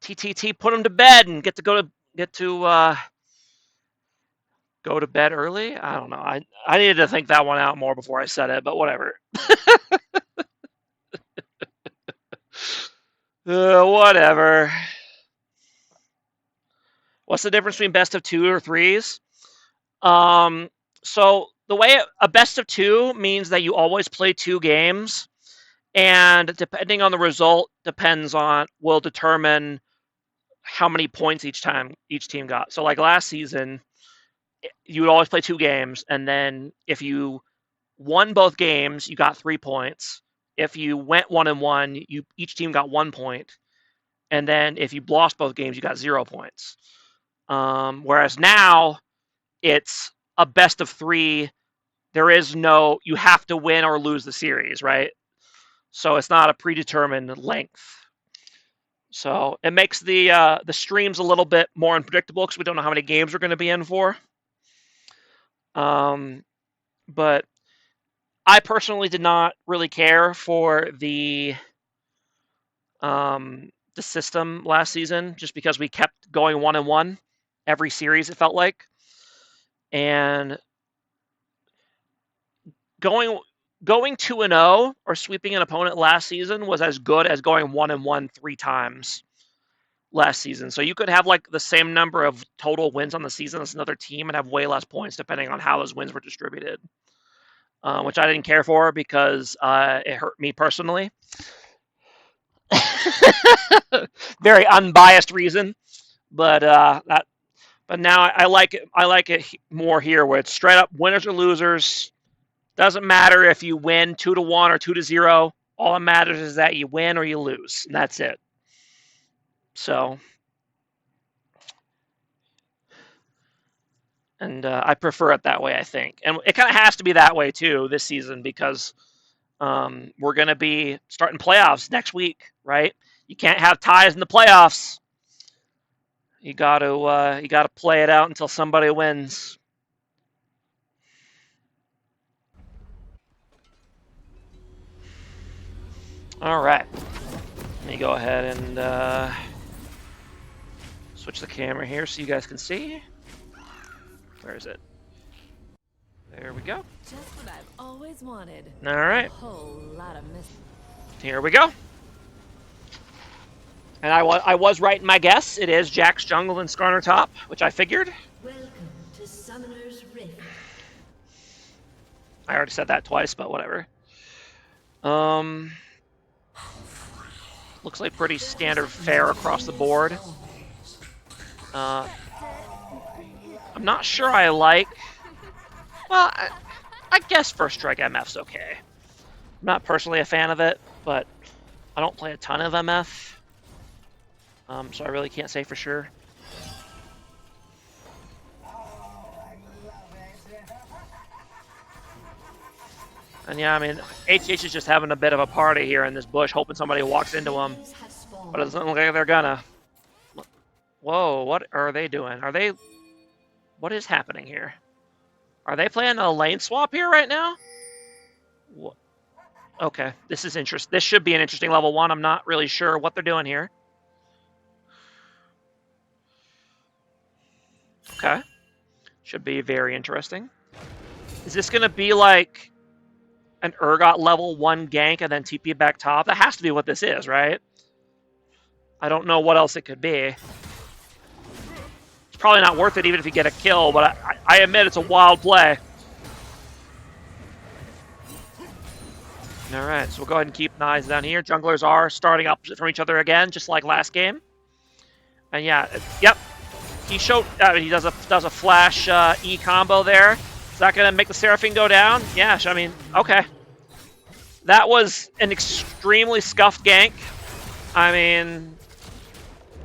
TTT put them to bed and go to bed early? I don't know. I needed to think that one out more before I said it, but whatever. Whatever. What's the difference between best of two or threes? So the way a best of two means that you always play two games, and depending on the result, will determine how many points each team got. So like last season, you would always play two games, and then if you won both games, you got 3 points. If you went 1-1, each team got 1 point, and then if you lost both games, you got 0 points. Whereas now it's a best of three. There is no, you have to win or lose the series, right? So it's not a predetermined length. So it makes the streams a little bit more unpredictable because we don't know how many games we're going to be in for. But I personally did not really care for the system last season, just because we kept going 1-1 every series. It felt like, and going 2-0 or sweeping an opponent last season was as good as going 1-1 3 times last season. So you could have like the same number of total wins on the season as another team and have way less points depending on how those wins were distributed, which I didn't care for because it hurt me personally. Very unbiased reason, but now I like it. I like it more here, where it's straight up winners or losers. Doesn't matter if you win 2-1 or 2-0. All that matters is that you win or you lose, and that's it. So, and I prefer it that way, I think. And it kind of has to be that way, too, this season, because we're going to be starting playoffs next week, right? You can't have ties in the playoffs. You got to play it out until somebody wins. All right. Let me go ahead and switch the camera here so you guys can see. Where is it? There we go. Just what I've always wanted. All right. A whole lot of Here we go. And I was right in my guess. It is Jax jungle and Skarner top, which I figured. Welcome to Summoner's Rift. I already said that twice, but whatever. Looks like pretty standard fare across the board. I'm not sure I like. Well, I guess First Strike MF's okay. I'm not personally a fan of it, but I don't play a ton of MF. So I really can't say for sure. And yeah, I mean, HH is just having a bit of a party here in this bush, hoping somebody walks into him. But it doesn't look like they're gonna. Whoa, what are they doing? What is happening here? Are they playing a lane swap here right now? What? Okay, this is interesting. This should be an interesting level 1. I'm not really sure what they're doing here. Okay. Should be very interesting. Is this going to be like an Urgot level 1 gank and then TP back top? That has to be what this is, right? I don't know what else it could be. probably not worth it even if you get a kill, but I admit it's a wild play. Alright, so we'll go ahead and keep the eyes down here. Junglers are starting opposite from each other again, just like last game. And yeah, yep. He showed, he does a flash E combo there. Is that going to make the Seraphine go down? Yeah, I mean, okay. That was an extremely scuffed gank. I mean,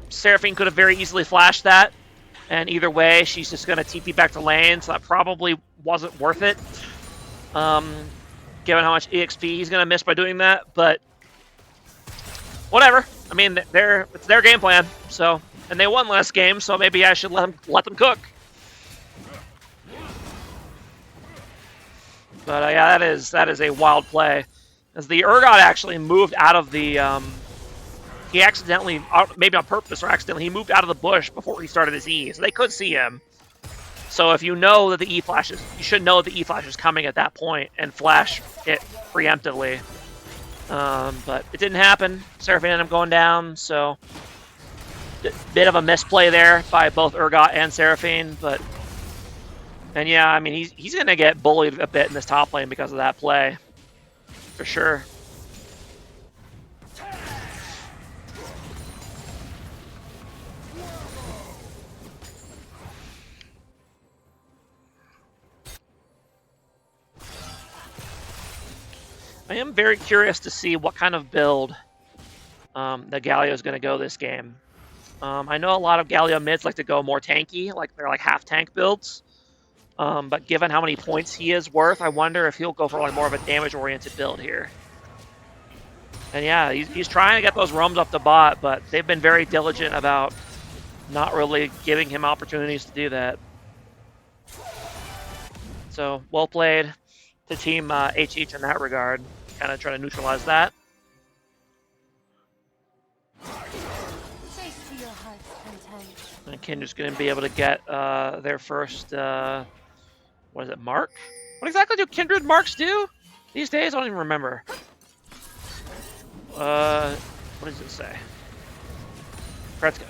Seraphine could have very easily flashed that. And either way, she's just going to TP back to lane, so that probably wasn't worth it. Given how much EXP he's going to miss by doing that, but whatever. I mean, it's their game plan, so, and they won last game, so maybe I should let them cook. But yeah, that is a wild play, as the Urgot actually moved out of the. He accidentally, maybe on purpose or accidentally, he moved out of the bush before he started his E, so they could see him. So if you know that the E flash is, you should know that the E flash is coming at that point and flash it preemptively. But it didn't happen. Seraphine ended up going down, so bit of a misplay there by both Urgot and Seraphine. And yeah, I mean he's gonna get bullied a bit in this top lane because of that play, for sure. I am very curious to see what kind of build that Galio is going to go this game. I know a lot of Galio mids like to go more tanky, like they're like half tank builds. But given how many points he is worth, I wonder if he'll go for like more of a damage-oriented build here. And yeah, he's trying to get those roams up the bot, but they've been very diligent about not really giving him opportunities to do that. So, well played to Team HH in that regard. Kind of trying to neutralize that. And Kindra's going to be able to get their first, what is it, mark? What exactly do Kindred marks do? These days, I don't even remember. What does it say? Kretzka.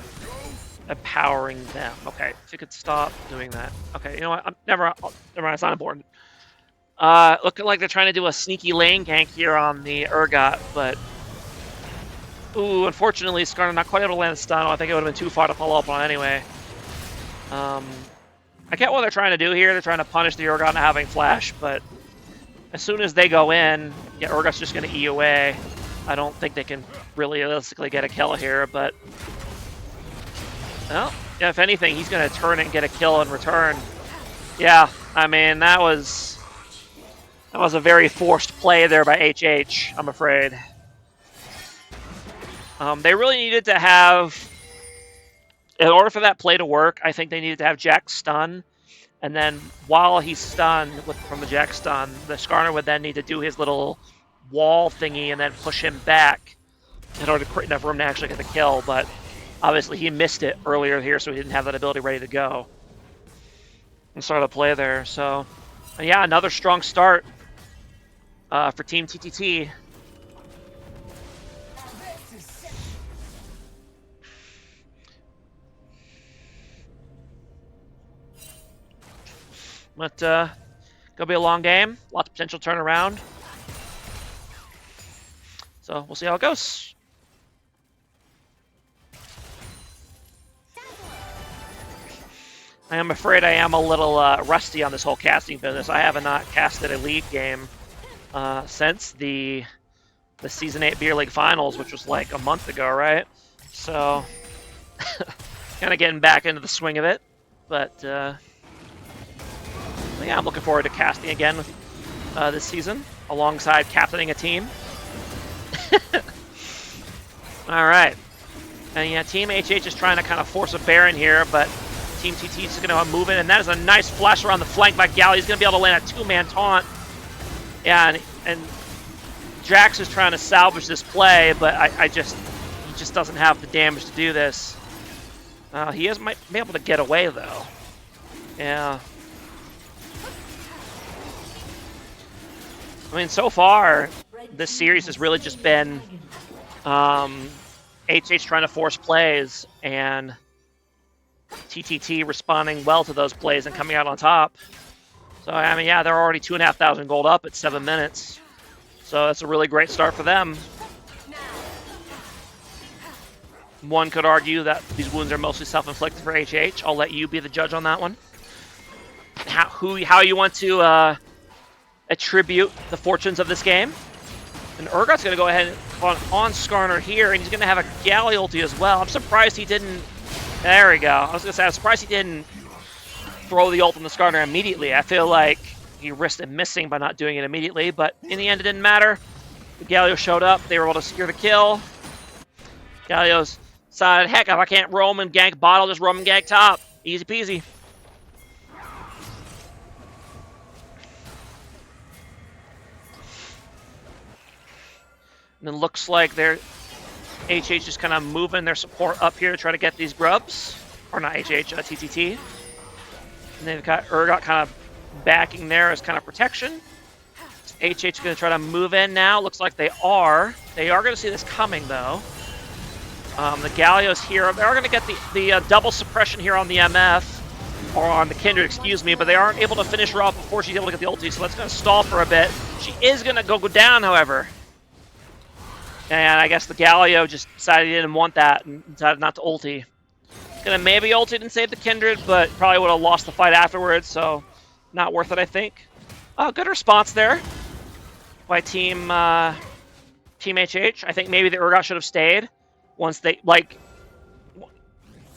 Empowering them. Okay, if you could stop doing that. Okay, you know what? Never mind, it's not important. Looking like they're trying to do a sneaky lane gank here on the Urgot, but... Ooh, unfortunately, Skarner not quite able to land a stun. I think it would have been too far to follow up on anyway. I get what they're trying to do here. They're trying to punish the Urgot not having flash, but as soon as they go in, yeah, Urgot's just going to E away. I don't think they can really realistically get a kill here, but... Well, yeah, if anything, he's going to turn and get a kill in return. Yeah, I mean, that was a very forced play there by HH, I'm afraid. They really needed to have, in order for that play to work, I think they needed to have Jack stun. And then while he's stunned from the Jack stun, the Skarner would then need to do his little wall thingy and then push him back in order to create enough room to actually get the kill. But obviously he missed it earlier here, so he didn't have that ability ready to go and start the play there. So, yeah, another strong start for Team TTT. But gonna be a long game, lots of potential turnaround. So we'll see how it goes. I am afraid I am a little rusty on this whole casting business. I have not casted a league game since the Season 8 Beer League Finals, which was like a month ago, right? So, kind of getting back into the swing of it. But, yeah, I'm looking forward to casting again this season, alongside captaining a team. All right. And yeah, Team HH is trying to kind of force a Baron here, but Team TT is going to move in, and that is a nice flash around the flank by Gal. He's going to be able to land a two-man taunt. Yeah, and Jax is trying to salvage this play, but he just doesn't have the damage to do this. He might be able to get away, though. Yeah. I mean, so far, this series has really just been HH trying to force plays, and TTT responding well to those plays and coming out on top. So, I mean, yeah, they're already 2,500 gold up at 7 minutes. So that's a really great start for them. One could argue that these wounds are mostly self-inflicted for HH. I'll let you be the judge on that one. How you want to attribute the fortunes of this game. And Urgot's going to go ahead on Skarner here, and he's going to have a Galley ulti as well. I'm surprised he didn't... There we go. I was going to say, I'm surprised he didn't throw the ult on the Skarner immediately. I feel like he risked missing by not doing it immediately, but in the end it didn't matter. The Galio showed up. They were able to secure the kill. Galio's decided, heck, if I can't roam and gank bot, I'll just roam and gank top. Easy peasy. And it looks like they're HH just kind of moving their support up here to try to get these grubs. Or not HH, TTT. And they've got Urgot kind of backing there as kind of protection. HH is going to try to move in now. Looks like they are. They are going to see this coming, though. The Galio's here. They are going to get the double suppression here on the MF. Or on the Kindred, excuse me. But they aren't able to finish her off before she's able to get the ulti. So that's going to stall for a bit. She is going to go down, however. And I guess the Galio just decided he didn't want that and decided not to ulti. Gonna maybe ulti and save the Kindred, but probably would have lost the fight afterwards, so not worth it, I think. Good response there by Team HH. I think maybe the Urgot should have stayed once they, like...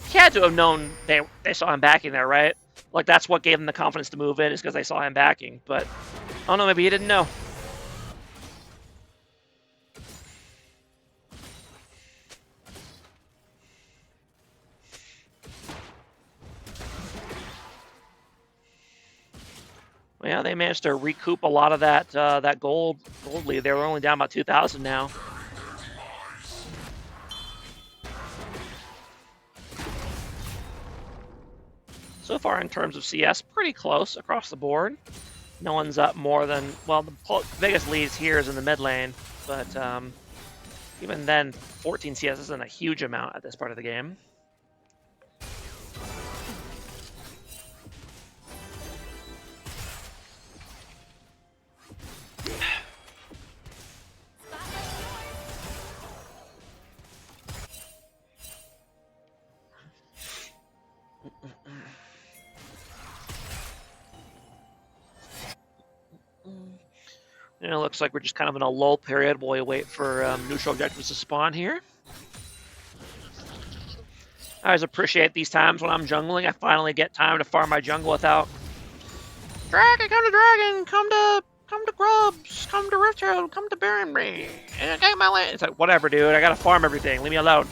He had to have known they saw him backing there, right? Like, that's what gave them the confidence to move in, is because they saw him backing, but... I don't know, maybe he didn't know. Yeah, they managed to recoup a lot of that gold lead. They were only down about 2,000 now. So far, in terms of CS, pretty close across the board. No one's up more than, well, the biggest leads here is in the mid lane, but even then, 14 CS isn't a huge amount at this part of the game. And it looks like we're just kind of in a lull period while we wait for neutral objectives to spawn here. I always appreciate these times when I'm jungling. I finally get time to farm my jungle without... Dragon, come to Dragon! Come to Grubs! Come to Rift Herald! Come to Baron Ring! And take my land! It's like, whatever, dude. I gotta farm everything. Leave me alone.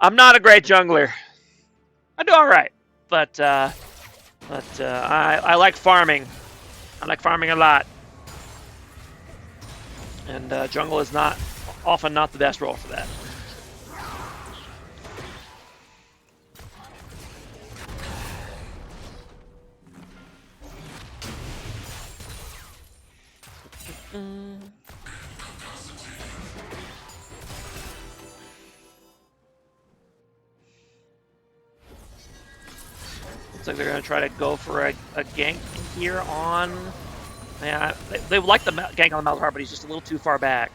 I'm not a great jungler. I do alright. But I like farming. I like farming a lot. And jungle is often not the best role for that. Looks like they're going to try to go for a gank here on... Yeah, they would like the gank on the Malzahar, but he's just a little too far back.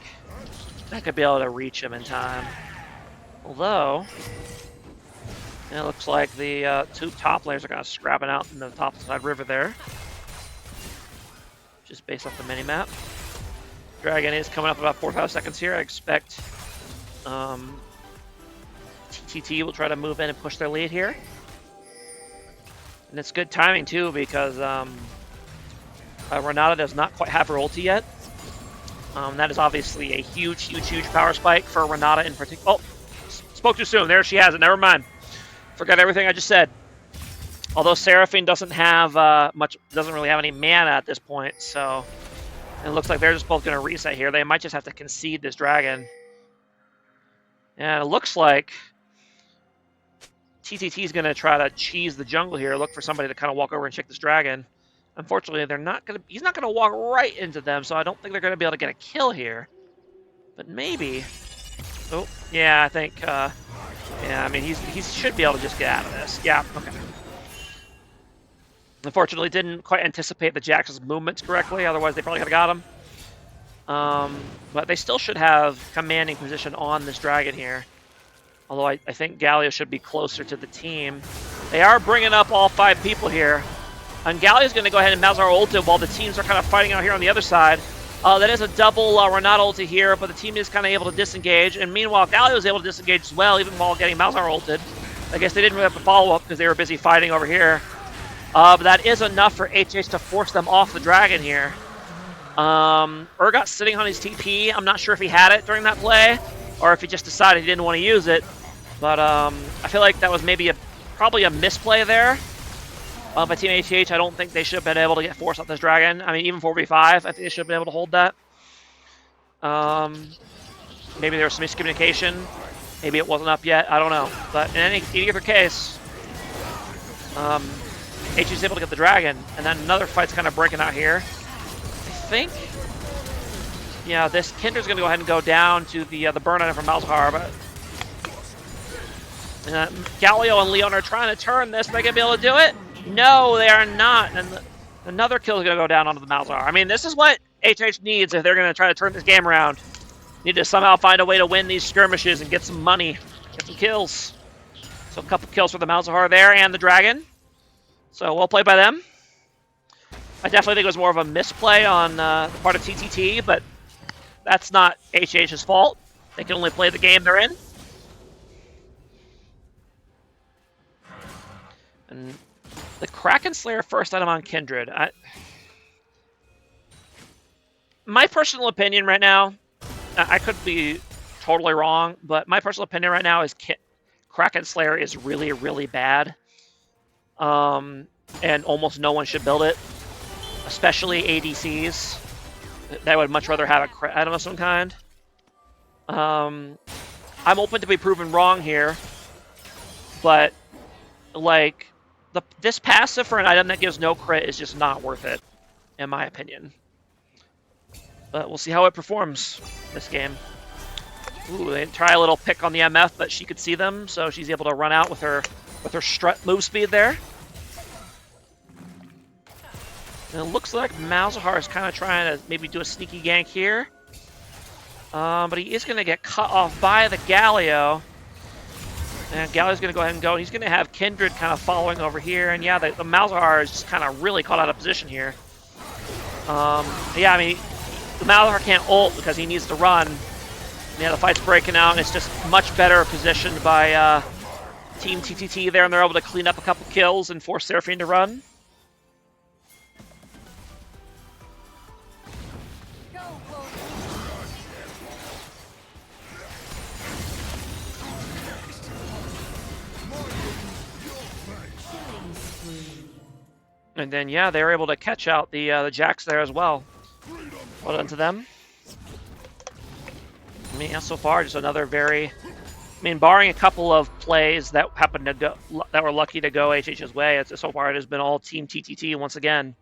I could be able to reach him in time. Although, it looks like the two top laners are kind of scrapping out in the top side river there. Just based off the minimap. Dragon is coming up about 4 or 5 seconds here. I expect TTT will try to move in and push their lead here. And it's good timing, too, because Renata does not quite have her ulti yet. That is obviously a huge power spike for Renata in particular. Oh, spoke too soon. There she has it. Never mind. Forgot everything I just said. Although Seraphine doesn't have doesn't really have any mana at this point, so it looks like they're just both going to reset here. They might just have to concede this dragon. And it looks like TTT is going to try to cheese the jungle here, look for somebody to kind of walk over and check this dragon. Unfortunately, he's not going to walk right into them, so I don't think they're going to be able to get a kill here. But maybe... Oh, yeah, I think Yeah, I mean, he should be able to just get out of this. Yeah, okay. Unfortunately, didn't quite anticipate the Jax's movements correctly. Otherwise, they probably could have got him. But they still should have commanding position on this dragon here. Although I think Galio should be closer to the team. They are bringing up all 5 people here. And Galio's going to go ahead and Malzahar ulti while the teams are kind of fighting out here on the other side. That is a double Renata ulti here, but the team is kind of able to disengage. And meanwhile, Galio was able to disengage as well, even while getting Malzahar ulted. I guess they didn't really have to follow up because they were busy fighting over here. But that is enough for HH to force them off the dragon here. Urgot's sitting on his TP. I'm not sure if he had it during that play or if he just decided he didn't want to use it. But I feel like that was maybe probably a misplay there by Team HH. I don't think they should have been able to get forced off this dragon. I mean, even 4v5, I think they should have been able to hold that. Maybe there was some miscommunication. Maybe it wasn't up yet. I don't know. But in any other case, HH is able to get the dragon. And then another fight's kind of breaking out here. I think, yeah, this Kinder's going to go ahead and go down to the burn item from Malzahar, but Galio and Leon are trying to turn this. Are they going to be able to do it? No, they are not. And another kill is going to go down onto the Malzahar. I mean, this is what HH needs if they're going to try to turn this game around. Need to somehow find a way to win these skirmishes and get some money, get some kills. So a couple kills for the Malzahar there and the dragon. So well played by them. I definitely think it was more of a misplay on the part of TTT, but that's not HH's fault. They can only play the game they're in. And the Kraken Slayer first item on Kindred. My personal opinion right now, I could be totally wrong, but my personal opinion right now is Kraken Slayer is really, really bad. And almost no one should build it. Especially ADCs. They would much rather have a item of some kind. I'm open to be proven wrong here. But, like, this passive for an item that gives no crit is just not worth it, in my opinion. But we'll see how it performs this game. Ooh, they try a little pick on the MF, but she could see them, so she's able to run out with her strut move speed there. And it looks like Malzahar is kind of trying to maybe do a sneaky gank here. But he is going to get cut off by the Galio. And Galio's going to go ahead and go. And he's going to have Kindred kind of following over here. And yeah, the Malzahar is just kind of really caught out of position here. Yeah, I mean, the Malzahar can't ult because he needs to run. And yeah, the fight's breaking out. And it's just much better positioned by Team TTT there. And they're able to clean up a couple kills and force Seraphine to run. And then, yeah, they were able to catch out the Jax there as well. Well done to them. I mean, yeah, so far, just another very... I mean, barring a couple of plays that happened to go, that were lucky to go HH's way, so far it has been all Team TTT once again.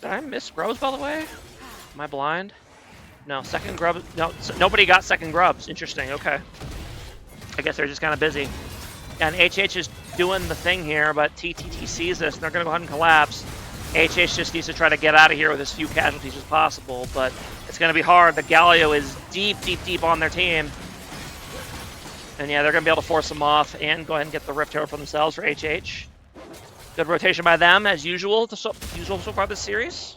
Did I miss grubs, by the way? Am I blind? No, second grub. No, nobody got second grubs. Interesting. Okay. I guess they're just kind of busy. And HH is doing the thing here, but TTT sees this, and they're going to go ahead and collapse. HH just needs to try to get out of here with as few casualties as possible, but it's going to be hard. The Galio is deep, deep, deep on their team. And yeah, they're going to be able to force them off and go ahead and get the Rift Herald for themselves for HH. Good rotation by them, as usual, so far this series.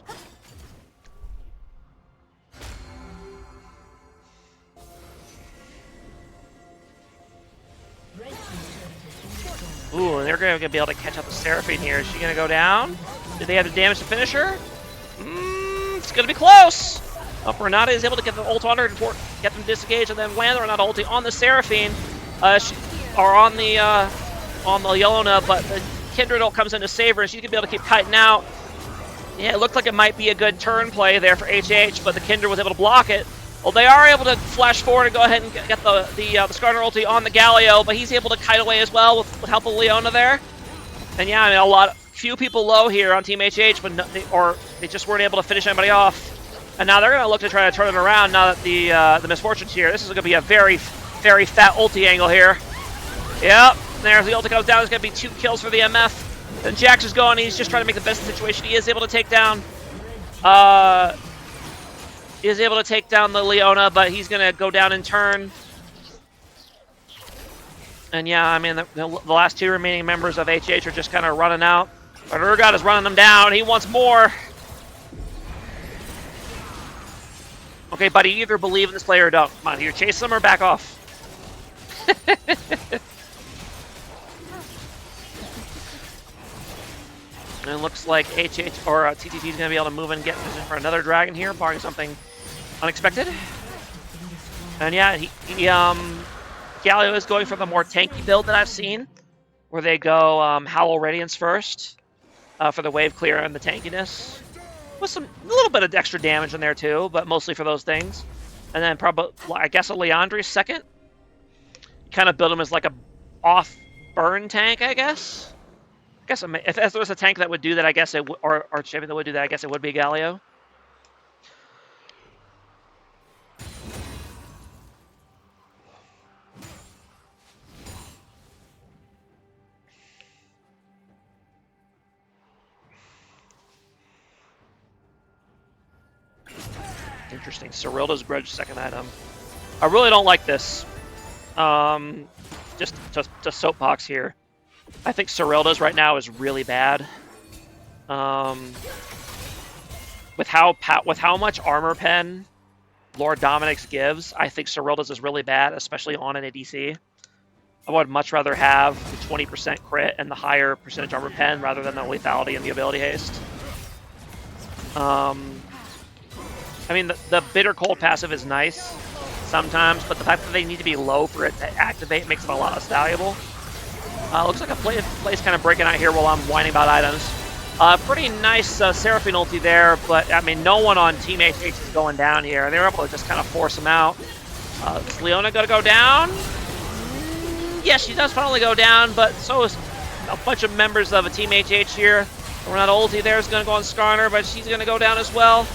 Ooh, and they're going to be able to catch up the Seraphine here. Is she going to go down? Did they have the damage to finish her? It's going to be close. Renata is able to get the ult on her, get them disengaged, and then land the Renata ulti on the Seraphine, or on the Yelena, but the Kindred ult comes in to save her, and she's going to be able to keep kiting out. Yeah, it looked like it might be a good turn play there for HH, but the Kindred was able to block it. Well, they are able to flash forward and go ahead and get the Skarner ulti on the Galio, but he's able to kite away as well with help of Leona there. And yeah, I mean, few people low here on Team HH, but they just weren't able to finish anybody off. And now they're going to look to try to turn it around now that the Misfortune's here. This is going to be a very, very fat ulti angle here. Yep, there's the ulti goes down. There's going to be 2 kills for the MF. Then Jax is going. He's just trying to make the best of the situation. He is able to take down the Leona, but he's going to go down in turn. And yeah, I mean, the last 2 remaining members of HH are just kind of running out. But Urgot is running them down. He wants more. Okay, buddy, you either believe in this player or don't. Come on, either chase them or back off. And it looks like HH or TTT is going to be able to move and get in position for another dragon here, barring something unexpected. And yeah, Galio is going for the more tanky build that I've seen, where they go Howl Radiance first for the wave clear and the tankiness, with a little bit of extra damage in there too, but mostly for those things. And then probably, I guess, a Leandri second. Kind of build him as like a off-burn tank, I guess. If there was a tank that would do that, I guess it would, or champion that would do that, I guess it would be Galio. Interesting. Cyrilda's Grudge second item. I really don't like this. Just soapbox here. I think Cyrilda's right now is really bad. With how much armor pen Lord Dominik's gives, I think Cyrilda's is really bad, especially on an ADC. I would much rather have the 20% crit and the higher percentage armor pen rather than the lethality and the ability haste. I mean, the bitter cold passive is nice sometimes, but the fact that they need to be low for it to activate makes it a lot less valuable. Looks like a play's kind of breaking out here while I'm whining about items. Pretty nice Seraphine ulti there, but I mean, no one on Team HH is going down here, and they were able to just kind of force him out. Is Leona going to go down? Yes, she does finally go down, but so is a bunch of members of a Team HH here. Renata ulti there is going to go on Skarner, but she's going to go down as well.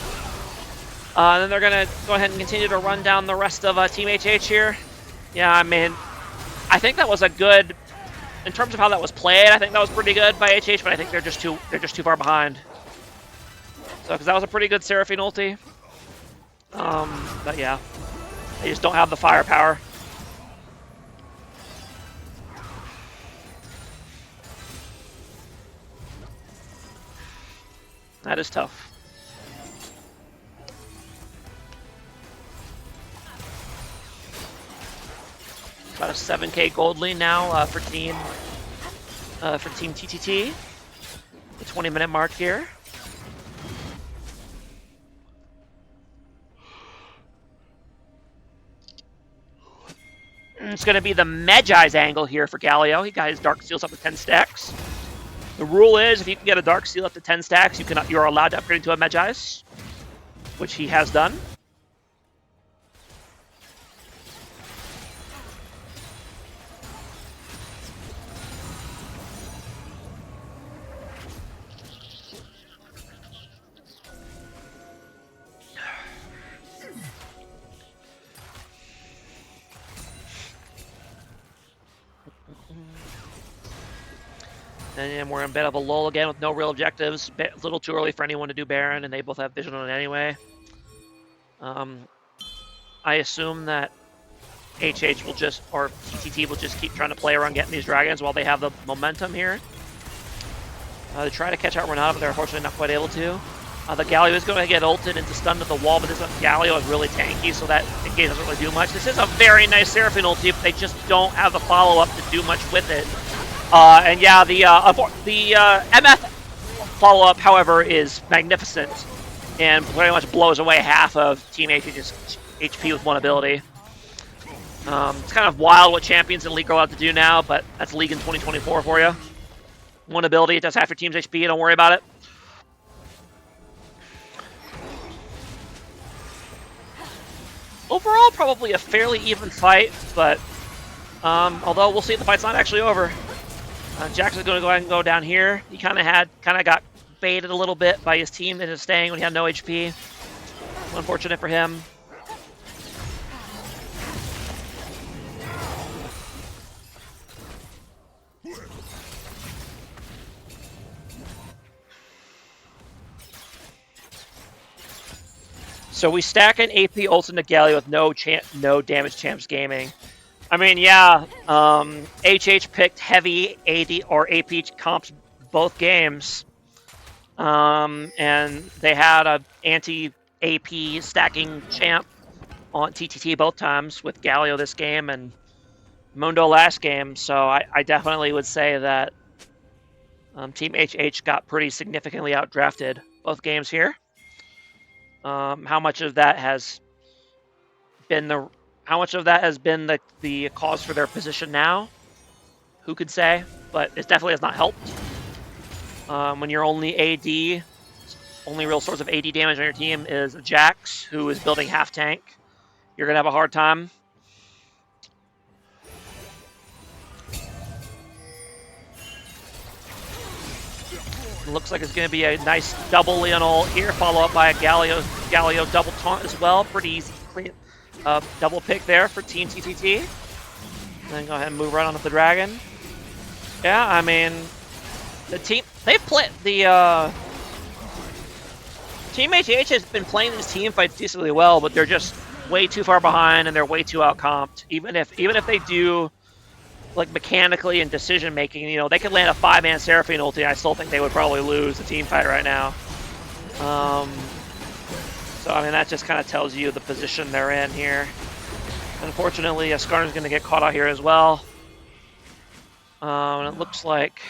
And then they're going to go ahead and continue to run down the rest of Team HH here. Yeah, I mean, I think that was a good, in terms of how that was played, I think that was pretty good by HH, but I think they're just too far behind. So, because that was a pretty good Seraphine ulti. But yeah, they just don't have the firepower. That is tough. About a 7k gold lead now for team TTT. The 20-minute mark here. And it's going to be the Magi's angle here for Galio. He got his Dark Seals up to 10 stacks. The rule is, if you can get a Dark Seal up to 10 stacks, you're allowed to upgrade into a Magi's, which he has done. And we're in a bit of a lull again with no real objectives. A little too early for anyone to do Baron, and they both have vision on it anyway. I assume that HH will just, or TTT will just keep trying to play around getting these dragons while they have the momentum here. They try to catch out Renata, but they're unfortunately not quite able to. The Galio is going to get ulted into stunned at the wall, but this Galio is really tanky, so that engage doesn't really do much. This is a very nice Seraphine ulti, but they just don't have the follow-up to do much with it. And yeah, the MF follow-up, however, is magnificent. and pretty much blows away half of Team HH's HP with one ability. It's kind of wild what champions in League are allowed to do now, but that's League in 2024 for you. One ability, it does half your team's HP, don't worry about it. Overall, probably a fairly even fight, but although we'll see if the fight's not actually over. Jackson's going to go ahead and go down here. He kind of got baited a little bit by his team into staying when he had no HP. Unfortunate for him. So we stack an AP ult into Galio with no damage champs gaming. I mean, yeah, HH picked heavy AD or AP comps both games. And they had a anti-AP stacking champ on TTT both times with Galio this game and Mundo last game. So I definitely would say that Team HH got pretty significantly outdrafted both games here. How much of that has been the cause for their position now? Who could say? But it definitely has not helped. When your only real source of AD damage on your team is Jax, who is building half tank, you're gonna have a hard time. Looks like it's going to be a nice double Leon ult here, follow up by a Galio double taunt as well. Pretty easy, clean double pick there for Team TTT. Then go ahead and move right on with the dragon. Yeah, I mean, the team Team HH has been playing these team fights decently well, but they're just way too far behind and they're way too outcomped. Even if they do, like, mechanically and decision making, you know, they could land a 5-man Seraphine ulti. I still think they would probably lose the team fight right now. So I mean, that just kind of tells you the position they're in here. Unfortunately, Skarner's going to get caught out here as well. And it looks like,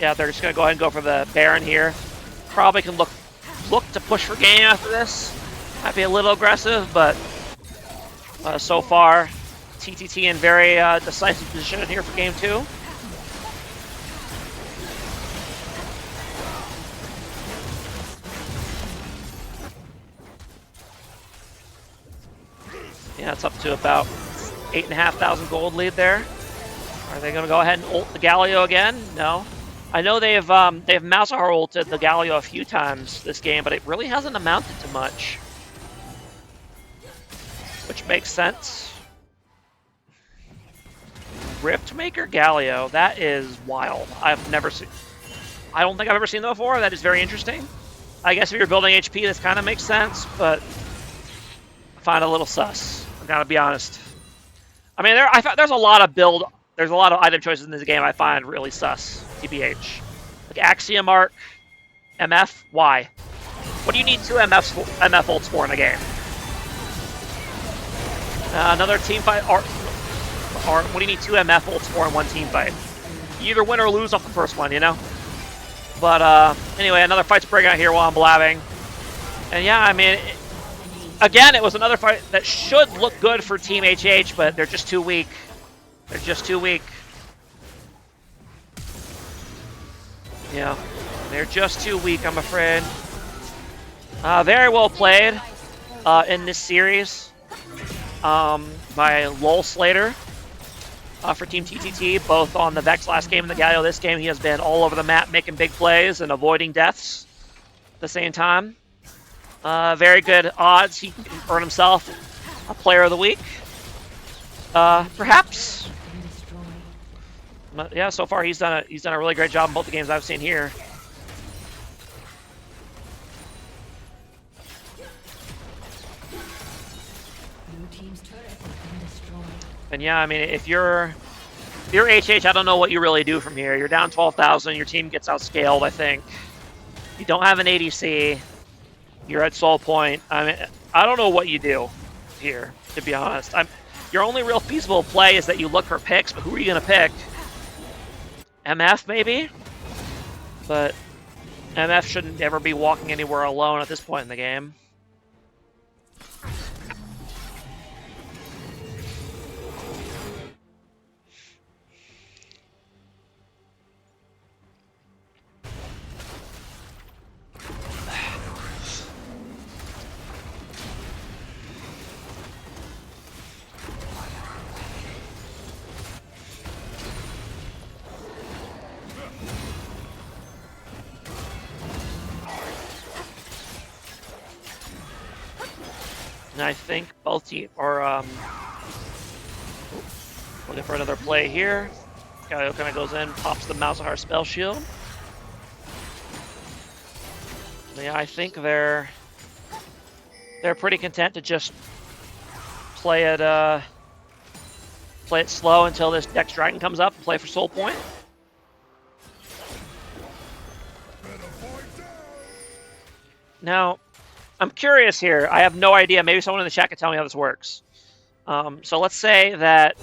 yeah, they're just going to go ahead and go for the Baron here. Probably can look to push for game after this. Might be a little aggressive, but so far, TTT in very decisive position here for game 2. Yeah, it's up to about 8,500 gold lead there. Are they going to go ahead and ult the Galio again? No. I know they've Malzahar ulted the Galio a few times this game, but it really hasn't amounted to much, which makes sense. Riftmaker Galio, that is wild. I don't think I've ever seen that before. That is very interesting. I guess if you're building HP, this kind of makes sense, but I find it a little sus. I gotta be honest. I mean, there's a lot of item choices in this game I find really sus. TBH, like Axiom Arc, MF. Why? What do you need 2 MF ults for in a game? Another team fight. Or what do you need 2 MF ults for in one team fight? You either win or lose off the first one, you know? But anyway, another fight's breaking out here while I'm blabbing. And yeah, I mean, again, it was another fight that should look good for Team HH, but they're just too weak. They're just too weak. Yeah, they're just too weak, I'm afraid. Very well played in this series by Lol Slater. For Team TTT, both on the Vex last game and the Galio this game. He has been all over the map making big plays and avoiding deaths at the same time. Very good odds. He can earn himself a Player of the Week. Perhaps. But yeah, so far he's done a really great job in both the games I've seen here. And yeah, I mean, if you're HH, I don't know what you really do from here. You're down 12,000. Your team gets outscaled, I think. You don't have an ADC. You're at soul point. I mean, I don't know what you do here, to be honest. Your only real feasible play is that you look for picks, but who are you going to pick? MF, maybe? But MF shouldn't ever be walking anywhere alone at this point in the game. And I think both teams are looking for another play here. Galio kind of goes in, pops the Malzahar spell shield. Yeah, I think they're pretty content to just play it slow until this Dex Dragon comes up and play for soul point. Now, I'm curious here. I have no idea. Maybe someone in the chat can tell me how this works. So let's say that...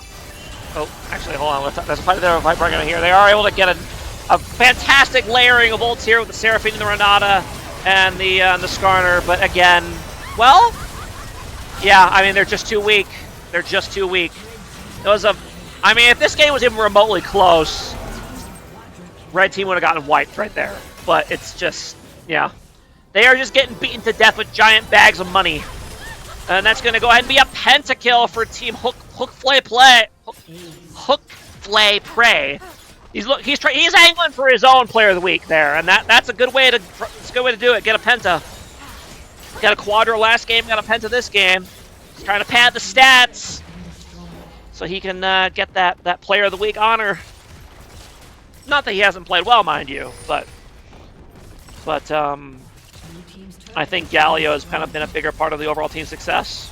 Oh, actually, hold on. There's a fight there with Viper here. They are able to get a fantastic layering of ults here with the Seraphine and the Renata and the Skarner. But again, well, yeah, I mean, they're just too weak. They're just too weak. It was I mean, if this game was even remotely close, Red Team would have gotten wiped right there. But it's just, yeah. They are just getting beaten to death with giant bags of money. And that's going to go ahead and be a pentakill for Team Hook Flay Prey. He's angling for his own Player of the Week there, and that's a good way to do it. Get a penta. Got a quadra last game, got a penta this game. He's trying to pad the stats so he can get that Player of the Week honor. Not that he hasn't played well, mind you, but I think Galio has kind of been a bigger part of the overall team success.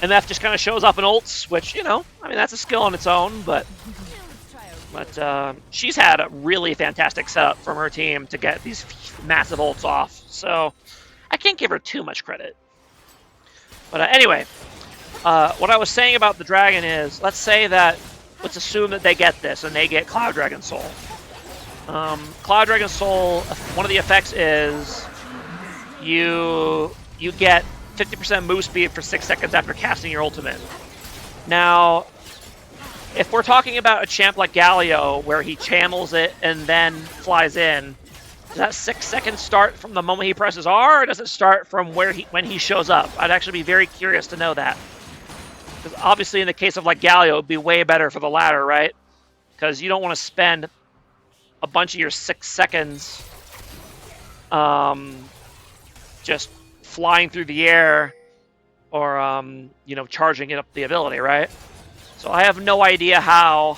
MF just kind of shows up in ults, which, you know, I mean, that's a skill on its own, but she's had a really fantastic setup from her team to get these massive ults off. So I can't give her too much credit. But anyway, what I was saying about the dragon is, let's assume that they get this and they get Cloud Dragon Soul. Cloud Dragon Soul, one of the effects is you get 50% move speed for 6 seconds after casting your ultimate. Now, if we're talking about a champ like Galio, where he channels it and then flies in, does that 6 seconds start from the moment he presses R, or does it start from when he shows up? I'd actually be very curious to know that. Because obviously in the case of like Galio, it would be way better for the latter, right? Because you don't want to spend a bunch of your 6 seconds just flying through the air or, you know, charging it up the ability, right? So I have no idea how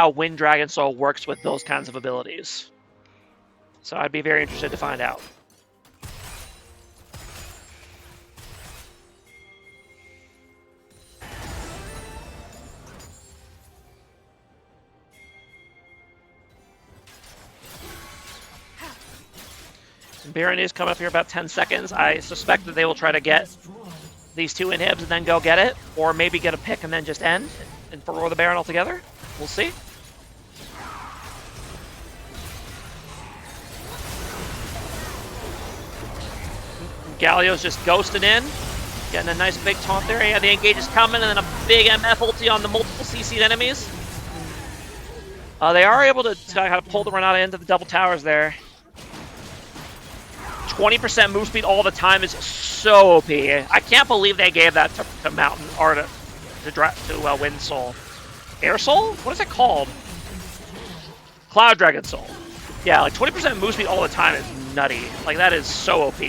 Wind Dragon Soul works with those kinds of abilities. So I'd be very interested to find out. Baron is coming up here about 10 seconds. I suspect that they will try to get these two inhibs and then go get it, or maybe get a pick and then just end and forgo the Baron altogether. We'll see. Galio's just ghosting in, getting a nice big taunt there. Yeah, the engage is coming, and then a big MF ulti on the multiple CC'd enemies. They are able to kind of pull the Renata into the double towers there. 20% move speed all the time is so OP. I can't believe they gave that to Mountain or to Wind Soul. Air Soul? What is it called? Cloud Dragon Soul. Yeah, like 20% move speed all the time is nutty. Like, that is so OP.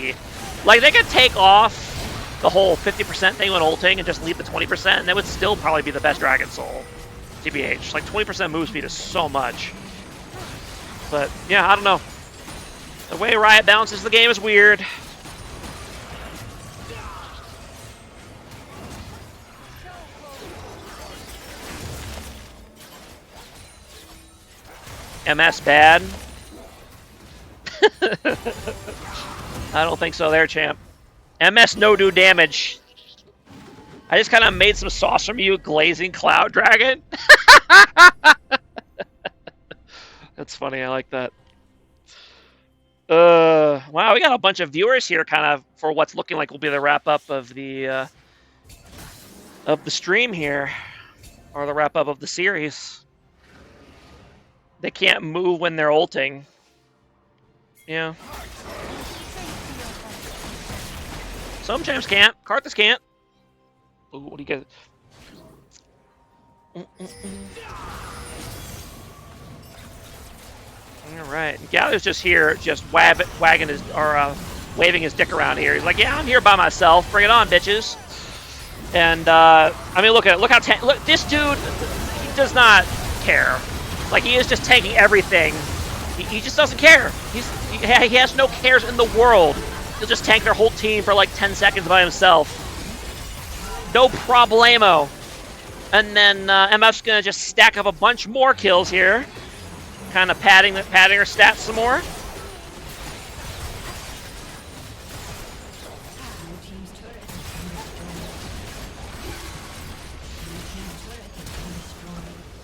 Like, they could take off the whole 50% thing when ulting and just leave the 20%, and it would still probably be the best Dragon Soul. TBH. Like, 20% move speed is so much. But, yeah, I don't know. The way Riot balances the game is weird. MS bad? I don't think so there, champ. MS no do damage. I just kind of made some sauce from you, Glazing Cloud Dragon. That's funny. I like that. Wow, we got a bunch of viewers here, kind of for what's looking like will be the wrap up of the stream here, or the wrap up of the series. They can't move when they're ulting. Yeah. Some champs can't. Karthus can't. Ooh, what do you get? All right. Gallo's just here, just wagging his or waving his dick around here. He's like, "Yeah, I'm here by myself. Bring it on, bitches." And I mean, look at it. Look how look this dude. He does not care. Like he is just tanking everything. He just doesn't care. He has no cares in the world. He'll just tank their whole team for like 10 seconds by himself. No problemo. And then MF's gonna just stack up a bunch more kills here, kind of padding her stats some more.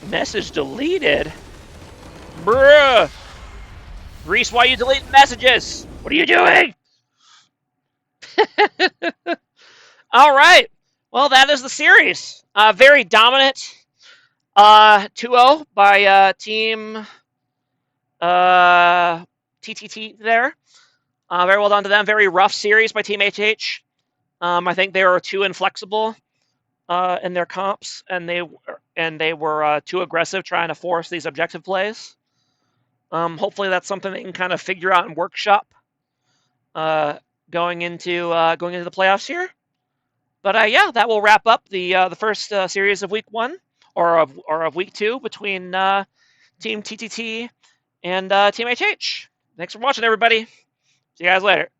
Message deleted. Bruh. Reese, why are you deleting messages? What are you doing? All right. Well, that is the series. Very dominant. 2-0 by team TTT there. Very well done to them. Very rough series by Team HH. I think they were too inflexible in their comps, and they were too aggressive trying to force these objective plays. Hopefully, that's something they can kind of figure out and workshop going into the playoffs here. But yeah, that will wrap up the first series of week 1 or of week 2 between Team TTT and Team HH. Thanks for watching, everybody. See you guys later.